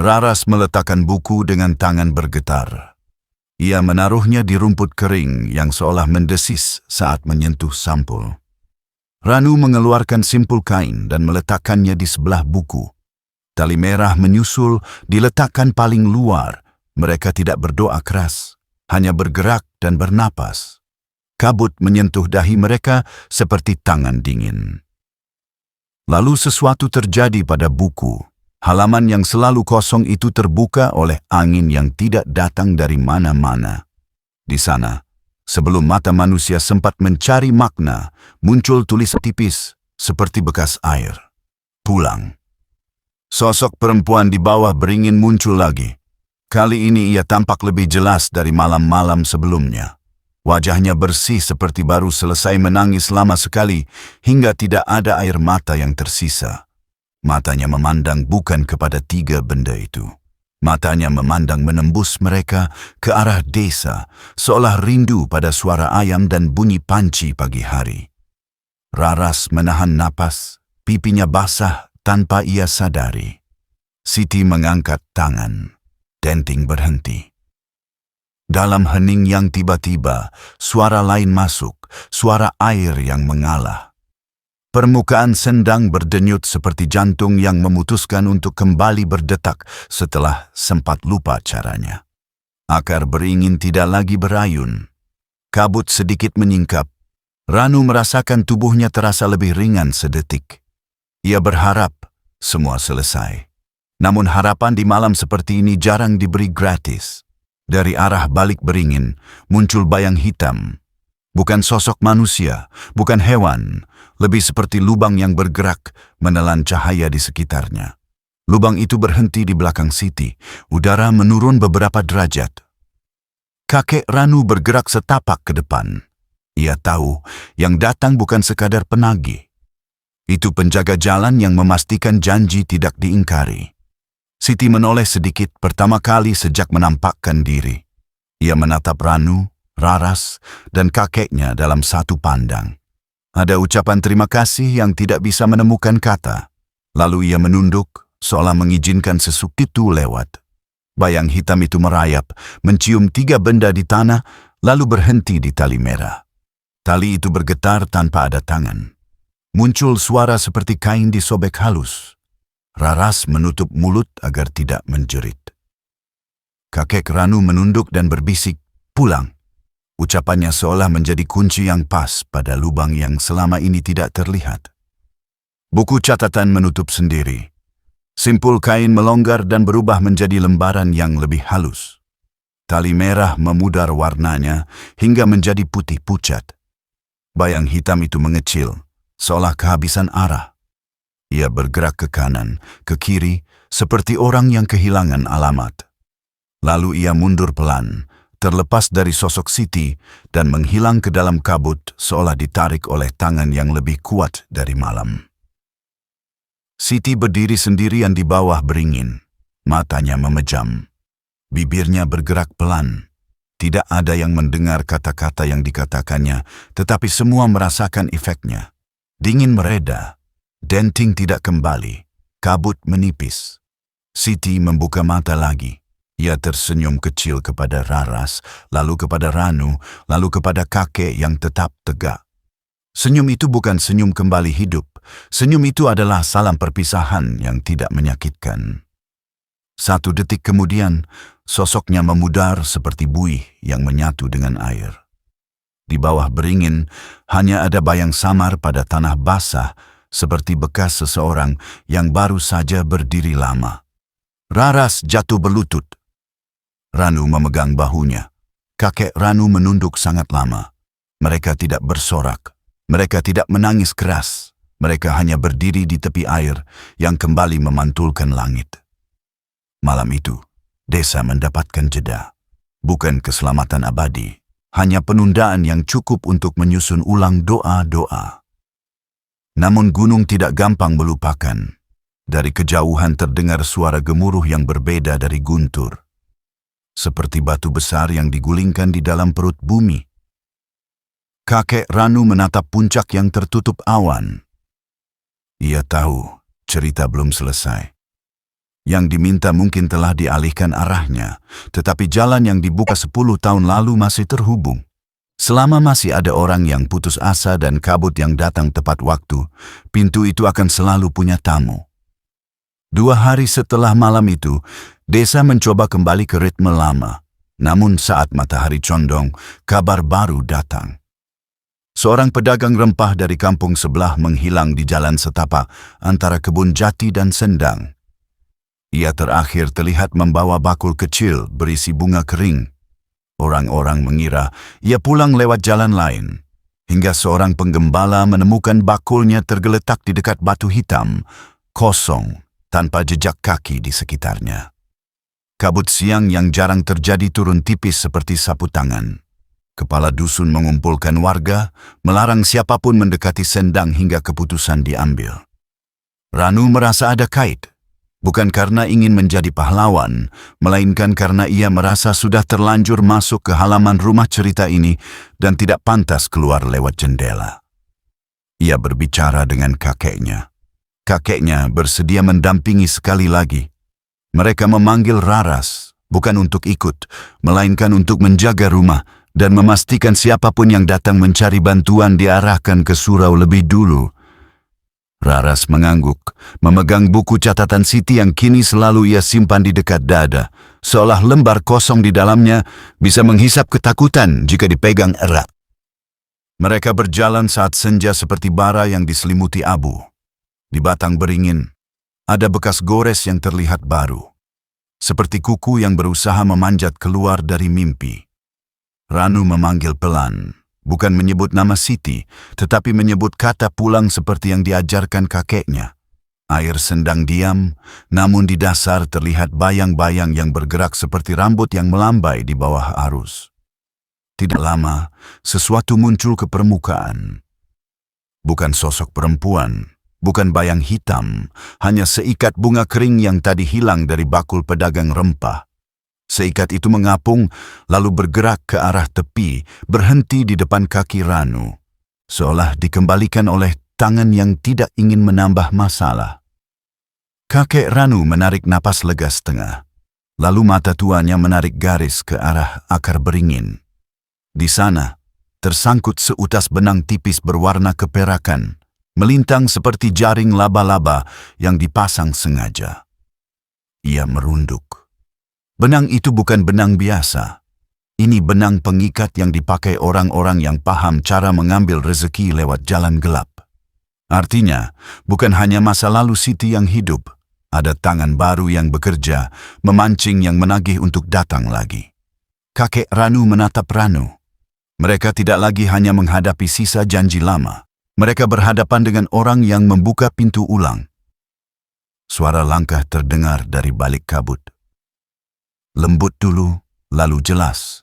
Raras meletakkan buku dengan tangan bergetar. Ia menaruhnya di rumput kering yang seolah mendesis saat menyentuh sampul. Ranu mengeluarkan simpul kain dan meletakkannya di sebelah buku. Tali merah menyusul diletakkan paling luar, Mereka tidak berdoa keras, hanya bergerak dan bernapas. Kabut menyentuh dahi mereka seperti tangan dingin. Lalu sesuatu terjadi pada buku. Halaman yang selalu kosong itu terbuka oleh angin yang tidak datang dari mana-mana. Di sana, sebelum mata manusia sempat mencari makna, muncul tulisan tipis seperti bekas air. Pulang. Sosok perempuan di bawah beringin muncul lagi. Kali ini ia tampak lebih jelas dari malam-malam sebelumnya. Wajahnya bersih seperti baru selesai menangis lama sekali hingga tidak ada air mata yang tersisa. Matanya memandang bukan kepada 3 benda itu. Matanya memandang menembus mereka ke arah desa, seolah rindu pada suara ayam dan bunyi panci pagi hari. Raras menahan napas, pipinya basah tanpa ia sadari. Siti mengangkat tangan. Denting berhenti. Dalam hening yang tiba-tiba, suara lain masuk, suara air yang mengalah. Permukaan sendang berdenyut seperti jantung yang memutuskan untuk kembali berdetak setelah sempat lupa caranya. Akar beringin tidak lagi berayun. Kabut sedikit menyingkap. Ranu merasakan tubuhnya terasa lebih ringan sedetik. Ia berharap semua selesai. Namun harapan di malam seperti ini jarang diberi gratis. Dari arah balik beringin muncul bayang hitam. Bukan sosok manusia, bukan hewan, lebih seperti lubang yang bergerak menelan cahaya di sekitarnya. Lubang itu berhenti di belakang Siti, udara menurun beberapa derajat. Kakek Ranu bergerak setapak ke depan. Ia tahu yang datang bukan sekadar penagih. Itu penjaga jalan yang memastikan janji tidak diingkari. Siti menoleh sedikit pertama kali sejak menampakkan diri. Ia menatap Ranu, Raras, dan kakeknya dalam satu pandang. Ada ucapan terima kasih yang tidak bisa menemukan kata. Lalu ia menunduk, seolah mengizinkan sesuk itu lewat. Bayang hitam itu merayap, mencium 3 benda di tanah, lalu berhenti di tali merah. Tali itu bergetar tanpa ada tangan. Muncul suara seperti kain disobek halus. Raras menutup mulut agar tidak menjerit. Kakek Ranu menunduk dan berbisik, "Pulang." Ucapannya seolah menjadi kunci yang pas pada lubang yang selama ini tidak terlihat. Buku catatan menutup sendiri. Simpul kain melonggar dan berubah menjadi lembaran yang lebih halus. Tali merah memudar warnanya hingga menjadi putih pucat. Bayang hitam itu mengecil, seolah kehabisan arah. Ia bergerak ke kanan, ke kiri, seperti orang yang kehilangan alamat. Lalu ia mundur pelan, terlepas dari sosok Siti dan menghilang ke dalam kabut seolah ditarik oleh tangan yang lebih kuat dari malam. Siti berdiri sendirian di bawah beringin, matanya memejam. Bibirnya bergerak pelan. Tidak ada yang mendengar kata-kata yang dikatakannya, tetapi semua merasakan efeknya. Dingin mereda. Denting tidak kembali, kabut menipis. Siti membuka mata lagi. Ia tersenyum kecil kepada Raras, lalu kepada Ranu, lalu kepada kakek yang tetap tegak. Senyum itu bukan senyum kembali hidup. Senyum itu adalah salam perpisahan yang tidak menyakitkan. 1 detik kemudian, sosoknya memudar seperti buih yang menyatu dengan air. Di bawah beringin, hanya ada bayang samar pada tanah basah, seperti bekas seseorang yang baru saja berdiri lama. Raras jatuh berlutut. Ranu memegang bahunya. Kakek Ranu menunduk sangat lama. Mereka tidak bersorak. Mereka tidak menangis keras. Mereka hanya berdiri di tepi air yang kembali memantulkan langit. Malam itu, desa mendapatkan jeda. Bukan keselamatan abadi, hanya penundaan yang cukup untuk menyusun ulang doa-doa. Namun gunung tidak gampang melupakan. Dari kejauhan terdengar suara gemuruh yang berbeda dari guntur. Seperti batu besar yang digulingkan di dalam perut bumi. Kakek Ranu menatap puncak yang tertutup awan. Ia tahu cerita belum selesai. Yang diminta mungkin telah dialihkan arahnya, tetapi jalan yang dibuka 10 tahun lalu masih terhubung. Selama masih ada orang yang putus asa dan kabut yang datang tepat waktu, pintu itu akan selalu punya tamu. 2 hari setelah malam itu, Desa mencoba kembali ke ritme lama. Namun saat matahari condong, kabar baru datang. Seorang pedagang rempah dari kampung sebelah menghilang di jalan setapak antara kebun jati dan sendang. Ia terakhir terlihat membawa bakul kecil berisi bunga kering. Orang-orang mengira ia pulang lewat jalan lain, hingga seorang penggembala menemukan bakulnya tergeletak di dekat batu hitam, kosong, tanpa jejak kaki di sekitarnya. Kabut siang yang jarang terjadi turun tipis seperti sapu tangan. Kepala dusun mengumpulkan warga, melarang siapapun mendekati sendang hingga keputusan diambil. Ranu merasa ada kait, bukan karena ingin menjadi pahlawan, melainkan karena ia merasa sudah terlanjur masuk ke halaman rumah cerita ini dan tidak pantas keluar lewat jendela. Ia berbicara dengan kakeknya. Kakeknya bersedia mendampingi sekali lagi. Mereka memanggil Raras, bukan untuk ikut, melainkan untuk menjaga rumah dan memastikan siapapun yang datang mencari bantuan diarahkan ke surau lebih dulu. Raras mengangguk, memegang buku catatan Siti yang kini selalu ia simpan di dekat dada, seolah lembar kosong di dalamnya bisa menghisap ketakutan jika dipegang erat. Mereka berjalan saat senja seperti bara yang diselimuti abu. Di batang beringin, ada bekas gores yang terlihat baru, seperti kuku yang berusaha memanjat keluar dari mimpi. Ranu memanggil pelan, bukan menyebut nama Siti, tetapi menyebut kata pulang seperti yang diajarkan kakeknya. Air sendang diam, namun di dasar terlihat bayang-bayang yang bergerak seperti rambut yang melambai di bawah arus. Tidak lama, sesuatu muncul ke permukaan. Bukan sosok perempuan, bukan bayang hitam, hanya seikat bunga kering yang tadi hilang dari bakul pedagang rempah. Seikat itu mengapung, lalu bergerak ke arah tepi, berhenti di depan kaki Ranu, seolah dikembalikan oleh tangan yang tidak ingin menambah masalah. Kakek Ranu menarik napas lega setengah, lalu mata tuanya menarik garis ke arah akar beringin. Di sana, tersangkut seutas benang tipis berwarna keperakan, melintang seperti jaring laba-laba yang dipasang sengaja. Ia merunduk. Benang itu bukan benang biasa. Ini benang pengikat yang dipakai orang-orang yang paham cara mengambil rezeki lewat jalan gelap. Artinya, bukan hanya masa lalu Siti yang hidup, ada tangan baru yang bekerja, memancing yang menagih untuk datang lagi. Kakek Ranu menatap Ranu. Mereka tidak lagi hanya menghadapi sisa janji lama. Mereka berhadapan dengan orang yang membuka pintu ulang. Suara langkah terdengar dari balik kabut. Lembut dulu, lalu jelas.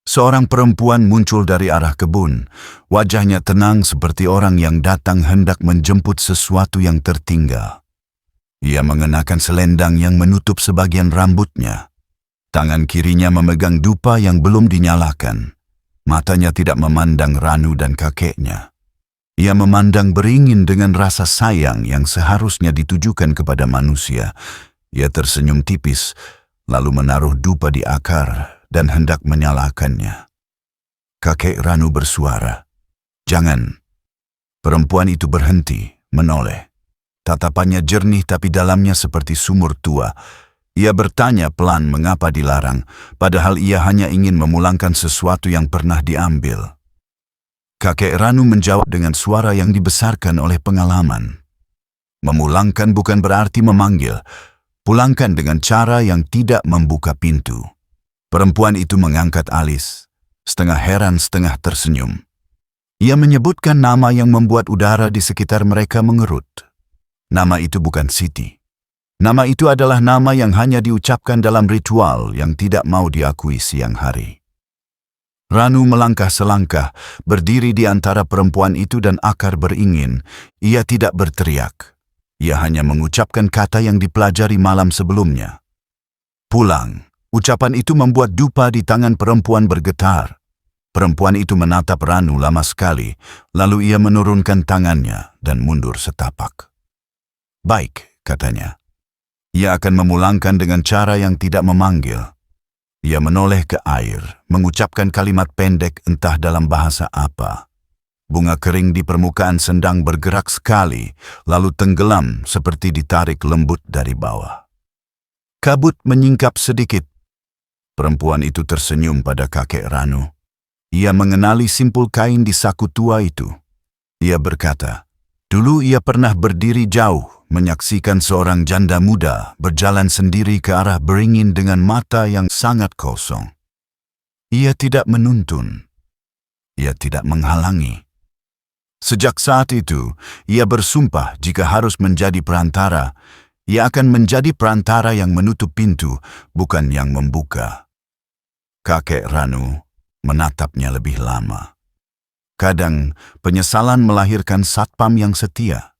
Seorang perempuan muncul dari arah kebun. Wajahnya tenang seperti orang yang datang hendak menjemput sesuatu yang tertinggal. Ia mengenakan selendang yang menutup sebagian rambutnya. Tangan kirinya memegang dupa yang belum dinyalakan. Matanya tidak memandang Ranu dan kakeknya. Ia memandang beringin dengan rasa sayang yang seharusnya ditujukan kepada manusia. Ia tersenyum tipis, lalu menaruh dupa di akar dan hendak menyalakannya. Kakek Ranu bersuara, "Jangan." Perempuan itu berhenti, menoleh. Tatapannya jernih tapi dalamnya seperti sumur tua. Ia bertanya pelan mengapa dilarang, padahal ia hanya ingin memulangkan sesuatu yang pernah diambil. Kakek Ranu menjawab dengan suara yang dibesarkan oleh pengalaman. Memulangkan bukan berarti memanggil. Pulangkan dengan cara yang tidak membuka pintu. Perempuan itu mengangkat alis, setengah heran setengah tersenyum. Ia menyebutkan nama yang membuat udara di sekitar mereka mengerut. Nama itu bukan Siti. Nama itu adalah nama yang hanya diucapkan dalam ritual yang tidak mau diakui siang hari. Ranu melangkah selangkah, berdiri di antara perempuan itu dan akar beringin. Ia tidak berteriak. Ia hanya mengucapkan kata yang dipelajari malam sebelumnya. Pulang. Ucapan itu membuat dupa di tangan perempuan bergetar. Perempuan itu menatap Ranu lama sekali, lalu ia menurunkan tangannya dan mundur setapak. "Baik," katanya. Ia akan memulangkan dengan cara yang tidak memanggil. Ia menoleh ke air, mengucapkan kalimat pendek entah dalam bahasa apa. Bunga kering di permukaan sendang bergerak sekali, lalu tenggelam seperti ditarik lembut dari bawah. Kabut menyingkap sedikit. Perempuan itu tersenyum pada kakek Ranu. Ia mengenali simpul kain di saku tua itu. Ia berkata, dulu ia pernah berdiri jauh menyaksikan seorang janda muda berjalan sendiri ke arah beringin dengan mata yang sangat kosong. Ia tidak menuntun. Ia tidak menghalangi. Sejak saat itu, ia bersumpah jika harus menjadi perantara, ia akan menjadi perantara yang menutup pintu, bukan yang membuka. Kakek Ranu menatapnya lebih lama. Kadang, penyesalan melahirkan satpam yang setia.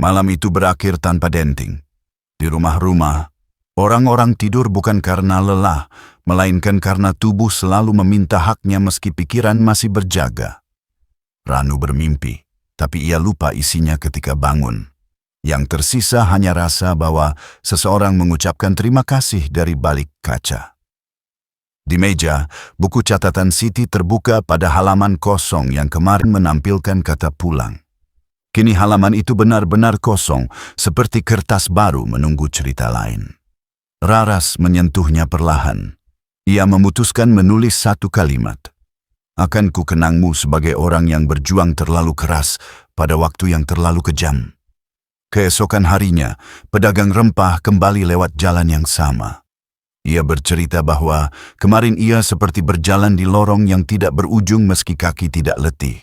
Malam itu berakhir tanpa denting. Di rumah-rumah, orang-orang tidur bukan karena lelah, melainkan karena tubuh selalu meminta haknya meski pikiran masih berjaga. Ranu bermimpi, tapi ia lupa isinya ketika bangun. Yang tersisa hanya rasa bahwa seseorang mengucapkan terima kasih dari balik kaca. Di meja, buku catatan Siti terbuka pada halaman kosong yang kemarin menampilkan kata pulang. Kini halaman itu benar-benar kosong, seperti kertas baru menunggu cerita lain. Raras menyentuhnya perlahan. Ia memutuskan menulis satu kalimat. Akan ku kenangmu sebagai orang yang berjuang terlalu keras pada waktu yang terlalu kejam. Keesokan harinya, pedagang rempah kembali lewat jalan yang sama. Ia bercerita bahwa kemarin ia seperti berjalan di lorong yang tidak berujung meski kaki tidak letih.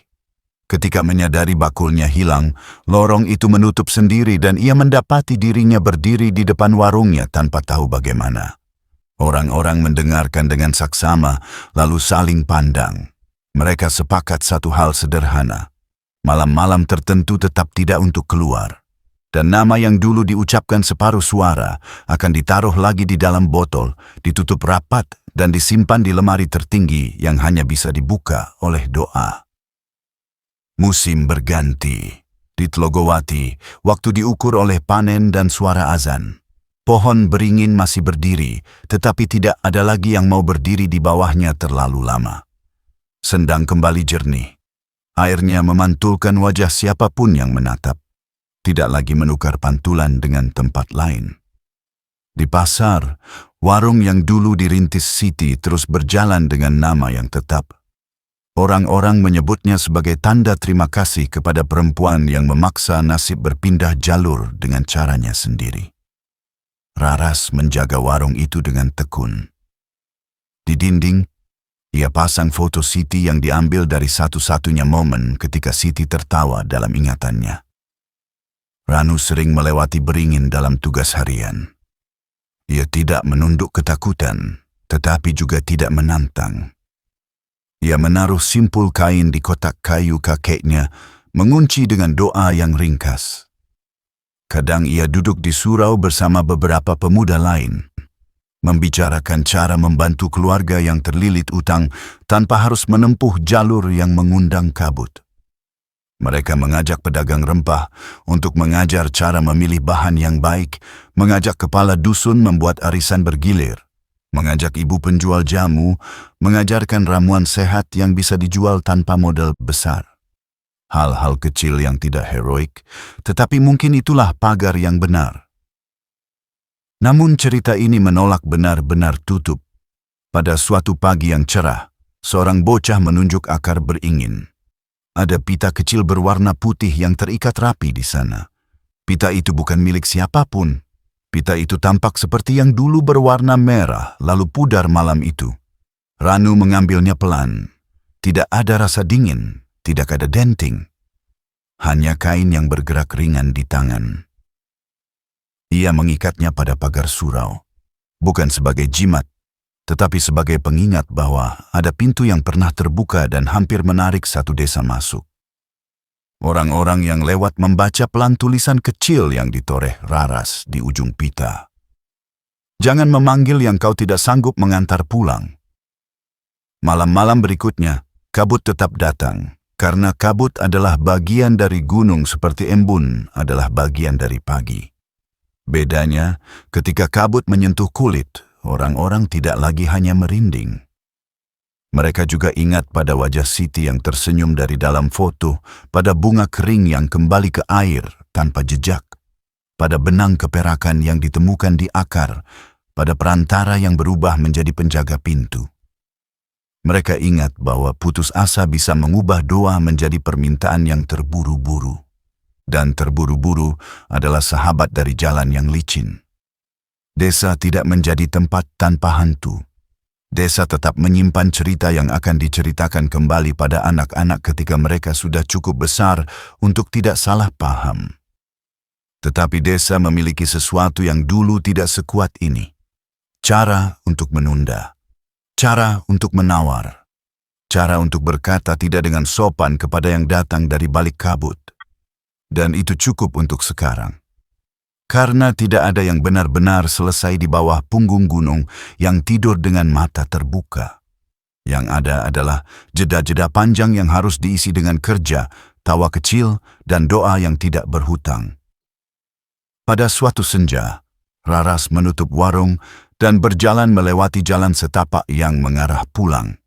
Ketika menyadari bakulnya hilang, lorong itu menutup sendiri dan ia mendapati dirinya berdiri di depan warungnya tanpa tahu bagaimana. Orang-orang mendengarkan dengan saksama, lalu saling pandang. Mereka sepakat satu hal sederhana. Malam-malam tertentu tetap tidak untuk keluar. Dan nama yang dulu diucapkan separuh suara akan ditaruh lagi di dalam botol, ditutup rapat dan disimpan di lemari tertinggi yang hanya bisa dibuka oleh doa. Musim berganti. Di Tlogowati, waktu diukur oleh panen dan suara azan. Pohon beringin masih berdiri, tetapi tidak ada lagi yang mau berdiri di bawahnya terlalu lama. Sendang kembali jernih. Airnya memantulkan wajah siapapun yang menatap. Tidak lagi menukar pantulan dengan tempat lain. Di pasar, warung yang dulu dirintis Siti terus berjalan dengan nama yang tetap. Orang-orang menyebutnya sebagai tanda terima kasih kepada perempuan yang memaksa nasib berpindah jalur dengan caranya sendiri. Raras menjaga warung itu dengan tekun. Di dinding, ia pasang foto Siti yang diambil dari satu-satunya momen ketika Siti tertawa dalam ingatannya. Ranu sering melewati beringin dalam tugas harian. Ia tidak menunduk ketakutan, tetapi juga tidak menantang. Ia menaruh simpul kain di kotak kayu kakeknya, mengunci dengan doa yang ringkas. Kadang ia duduk di surau bersama beberapa pemuda lain, membicarakan cara membantu keluarga yang terlilit utang tanpa harus menempuh jalur yang mengundang kabut. Mereka mengajak pedagang rempah untuk mengajar cara memilih bahan yang baik, mengajak kepala dusun membuat arisan bergilir, mengajak ibu penjual jamu, mengajarkan ramuan sehat yang bisa dijual tanpa modal besar. Hal-hal kecil yang tidak heroik, tetapi mungkin itulah pagar yang benar. Namun cerita ini menolak benar-benar tutup. Pada suatu pagi yang cerah, seorang bocah menunjuk akar beringin. Ada pita kecil berwarna putih yang terikat rapi di sana. Pita itu bukan milik siapapun. Pita itu tampak seperti yang dulu berwarna merah, lalu pudar malam itu. Ranu mengambilnya pelan. Tidak ada rasa dingin, tidak ada denting. Hanya kain yang bergerak ringan di tangan. Ia mengikatnya pada pagar surau. Bukan sebagai jimat, tetapi sebagai pengingat bahwa ada pintu yang pernah terbuka dan hampir menarik satu desa masuk. Orang-orang yang lewat membaca pelan tulisan kecil yang ditoreh raras di ujung pita. Jangan memanggil yang kau tidak sanggup mengantar pulang. Malam-malam berikutnya, kabut tetap datang, karena kabut adalah bagian dari gunung seperti embun adalah bagian dari pagi. Bedanya, ketika kabut menyentuh kulit, orang-orang tidak lagi hanya merinding. Mereka juga ingat pada wajah Siti yang tersenyum dari dalam foto, pada bunga kering yang kembali ke air tanpa jejak. pada benang keperakan yang ditemukan di akar, pada perantara yang berubah menjadi penjaga pintu. Mereka ingat bahwa putus asa bisa mengubah doa menjadi permintaan yang terburu-buru. Dan terburu-buru adalah sahabat dari jalan yang licin. Desa tidak menjadi tempat tanpa hantu. Desa tetap menyimpan cerita yang akan diceritakan kembali pada anak-anak ketika mereka sudah cukup besar untuk tidak salah paham. Tetapi desa memiliki sesuatu yang dulu tidak sekuat ini. Cara untuk menunda. Cara untuk menawar. Cara untuk berkata tidak dengan sopan kepada yang datang dari balik kabut. Dan itu cukup untuk sekarang. Karena tidak ada yang benar-benar selesai di bawah punggung gunung yang tidur dengan mata terbuka. Yang ada adalah jeda-jeda panjang yang harus diisi dengan kerja, tawa kecil, dan doa yang tidak berhutang. Pada suatu senja, Raras menutup warung dan berjalan melewati jalan setapak yang mengarah pulang.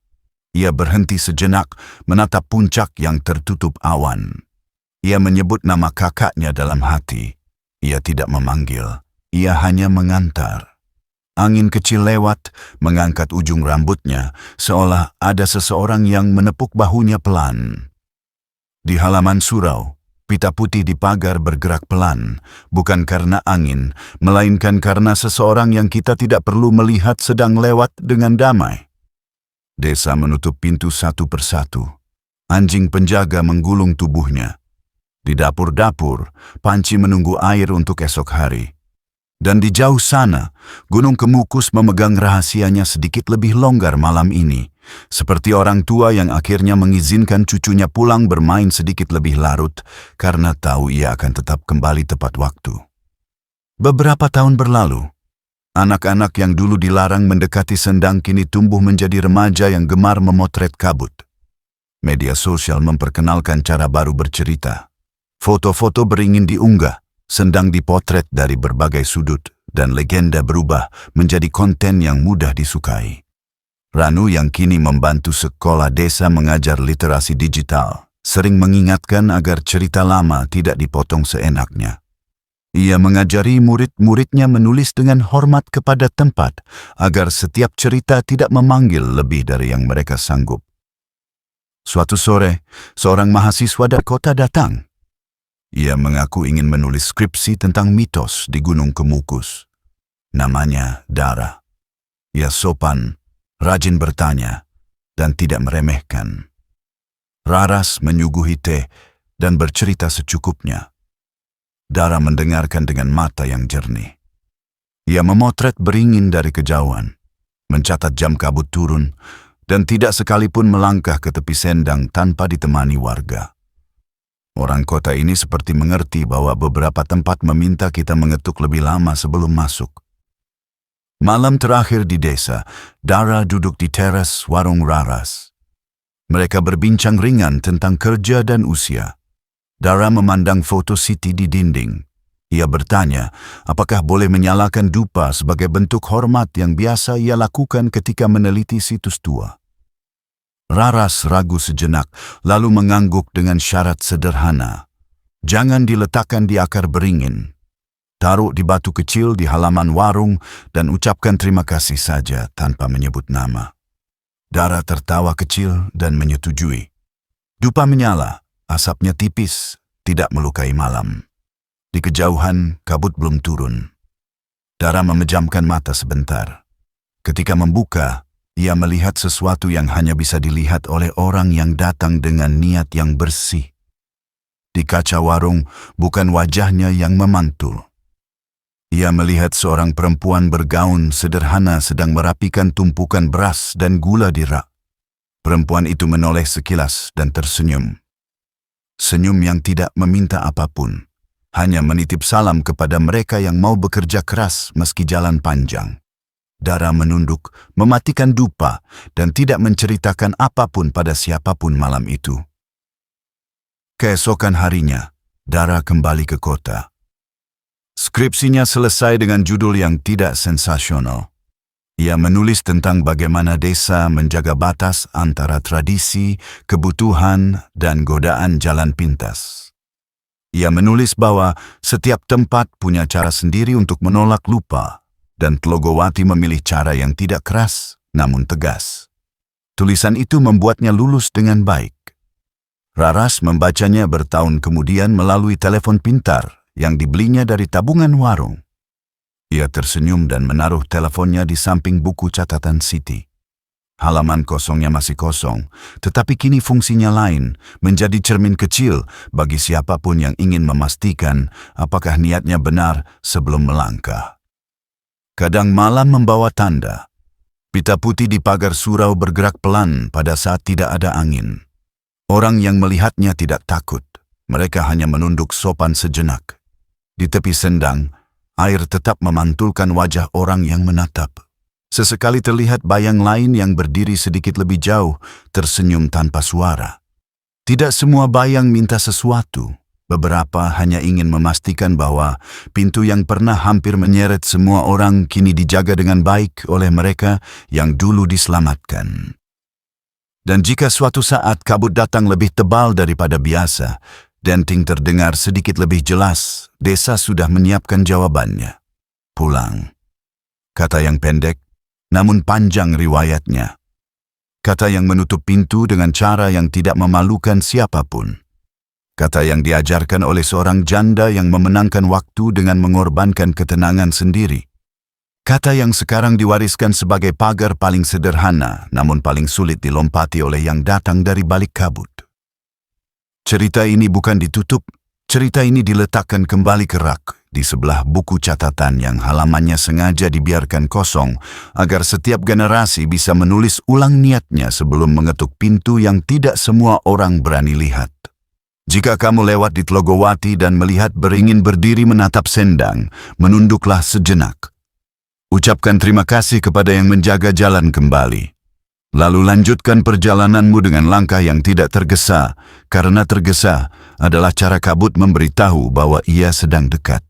Ia berhenti sejenak menatap puncak yang tertutup awan. Ia menyebut nama kakaknya dalam hati. Ia tidak memanggil, ia hanya mengantar. Angin kecil lewat, mengangkat ujung rambutnya, seolah ada seseorang yang menepuk bahunya pelan. Di halaman surau, pita putih di pagar bergerak pelan, bukan karena angin, melainkan karena seseorang yang kita tidak perlu melihat sedang lewat dengan damai. Desa menutup pintu satu persatu. Anjing penjaga menggulung tubuhnya. Di dapur-dapur, panci menunggu air untuk esok hari. Dan di jauh sana, Gunung Kemukus memegang rahasianya sedikit lebih longgar malam ini, seperti orang tua yang akhirnya mengizinkan cucunya pulang bermain sedikit lebih larut, karena tahu ia akan tetap kembali tepat waktu. Beberapa tahun berlalu, anak-anak yang dulu dilarang mendekati sendang kini tumbuh menjadi remaja yang gemar memotret kabut. Media sosial memperkenalkan cara baru bercerita. Foto-foto beringin diunggah, sendang dipotret dari berbagai sudut, dan legenda berubah menjadi konten yang mudah disukai. Ranu yang kini membantu sekolah desa mengajar literasi digital, sering mengingatkan agar cerita lama tidak dipotong seenaknya. Ia mengajari murid-muridnya menulis dengan hormat kepada tempat, agar setiap cerita tidak memanggil lebih dari yang mereka sanggup. Suatu sore, seorang mahasiswa dari kota datang. Ia mengaku ingin menulis skripsi tentang mitos di Gunung Kemukus. Namanya Dara. Ia sopan, rajin bertanya, dan tidak meremehkan. Raras menyuguhi teh dan bercerita secukupnya. Dara mendengarkan dengan mata yang jernih. Ia memotret beringin dari kejauhan, mencatat jam kabut turun, dan tidak sekalipun melangkah ke tepi sendang tanpa ditemani warga. Orang kota ini seperti mengerti bahwa beberapa tempat meminta kita mengetuk lebih lama sebelum masuk. Malam terakhir di desa, Dara duduk di teras warung Raras. Mereka berbincang ringan tentang kerja dan usia. Dara memandang foto Siti di dinding. Ia bertanya, apakah boleh menyalakan dupa sebagai bentuk hormat yang biasa ia lakukan ketika meneliti situs tua. Raras ragu sejenak, lalu mengangguk dengan syarat sederhana. Jangan diletakkan di akar beringin. Taruh di batu kecil di halaman warung dan ucapkan terima kasih saja tanpa menyebut nama. Dara tertawa kecil dan menyetujui. Dupa menyala, asapnya tipis, tidak melukai malam. Di kejauhan, kabut belum turun. Dara memejamkan mata sebentar. Ketika membuka, ia melihat sesuatu yang hanya bisa dilihat oleh orang yang datang dengan niat yang bersih. Di kaca warung, bukan wajahnya yang memantul. Ia melihat seorang perempuan bergaun sederhana sedang merapikan tumpukan beras dan gula di rak. Perempuan itu menoleh sekilas dan tersenyum. Senyum yang tidak meminta apapun, hanya menitip salam kepada mereka yang mau bekerja keras meski jalan panjang. Dara menunduk, mematikan dupa, dan tidak menceritakan apapun pada siapapun malam itu. Keesokan harinya, Dara kembali ke kota. Skripsinya selesai dengan judul yang tidak sensasional. Ia menulis tentang bagaimana desa menjaga batas antara tradisi, kebutuhan, dan godaan jalan pintas. Ia menulis bahwa setiap tempat punya cara sendiri untuk menolak lupa, dan Tlogowati memilih cara yang tidak keras, namun tegas. Tulisan itu membuatnya lulus dengan baik. Raras membacanya bertahun kemudian melalui telepon pintar yang dibelinya dari tabungan warung. Ia tersenyum dan menaruh teleponnya di samping buku catatan Siti. Halaman kosongnya masih kosong, tetapi kini fungsinya lain, menjadi cermin kecil bagi siapapun yang ingin memastikan apakah niatnya benar sebelum melangkah. Kadang malam membawa tanda. Pita putih di pagar surau bergerak pelan pada saat tidak ada angin. Orang yang melihatnya tidak takut, mereka hanya menunduk sopan sejenak. Di tepi sendang, air tetap memantulkan wajah orang yang menatap. Sesekali terlihat bayang lain yang berdiri sedikit lebih jauh, tersenyum tanpa suara. Tidak semua bayang minta sesuatu. Beberapa hanya ingin memastikan bahwa pintu yang pernah hampir menyeret semua orang kini dijaga dengan baik oleh mereka yang dulu diselamatkan. Dan jika suatu saat kabut datang lebih tebal daripada biasa, denting terdengar sedikit lebih jelas, desa sudah menyiapkan jawabannya. Pulang. Kata yang pendek, namun panjang riwayatnya. Kata yang menutup pintu dengan cara yang tidak memalukan siapapun. Kata yang diajarkan oleh seorang janda yang memenangkan waktu dengan mengorbankan ketenangan sendiri. Kata yang sekarang diwariskan sebagai pagar paling sederhana, namun paling sulit dilompati oleh yang datang dari balik kabut. Cerita ini bukan ditutup, cerita ini diletakkan kembali ke rak di sebelah buku catatan yang halamannya sengaja dibiarkan kosong agar setiap generasi bisa menulis ulang niatnya sebelum mengetuk pintu yang tidak semua orang berani lihat. Jika kamu lewat di Tlogowati dan melihat beringin berdiri menatap sendang, menunduklah sejenak. Ucapkan terima kasih kepada yang menjaga jalan kembali. Lalu lanjutkan perjalananmu dengan langkah yang tidak tergesa, karena tergesa adalah cara kabut memberitahu bahwa ia sedang dekat.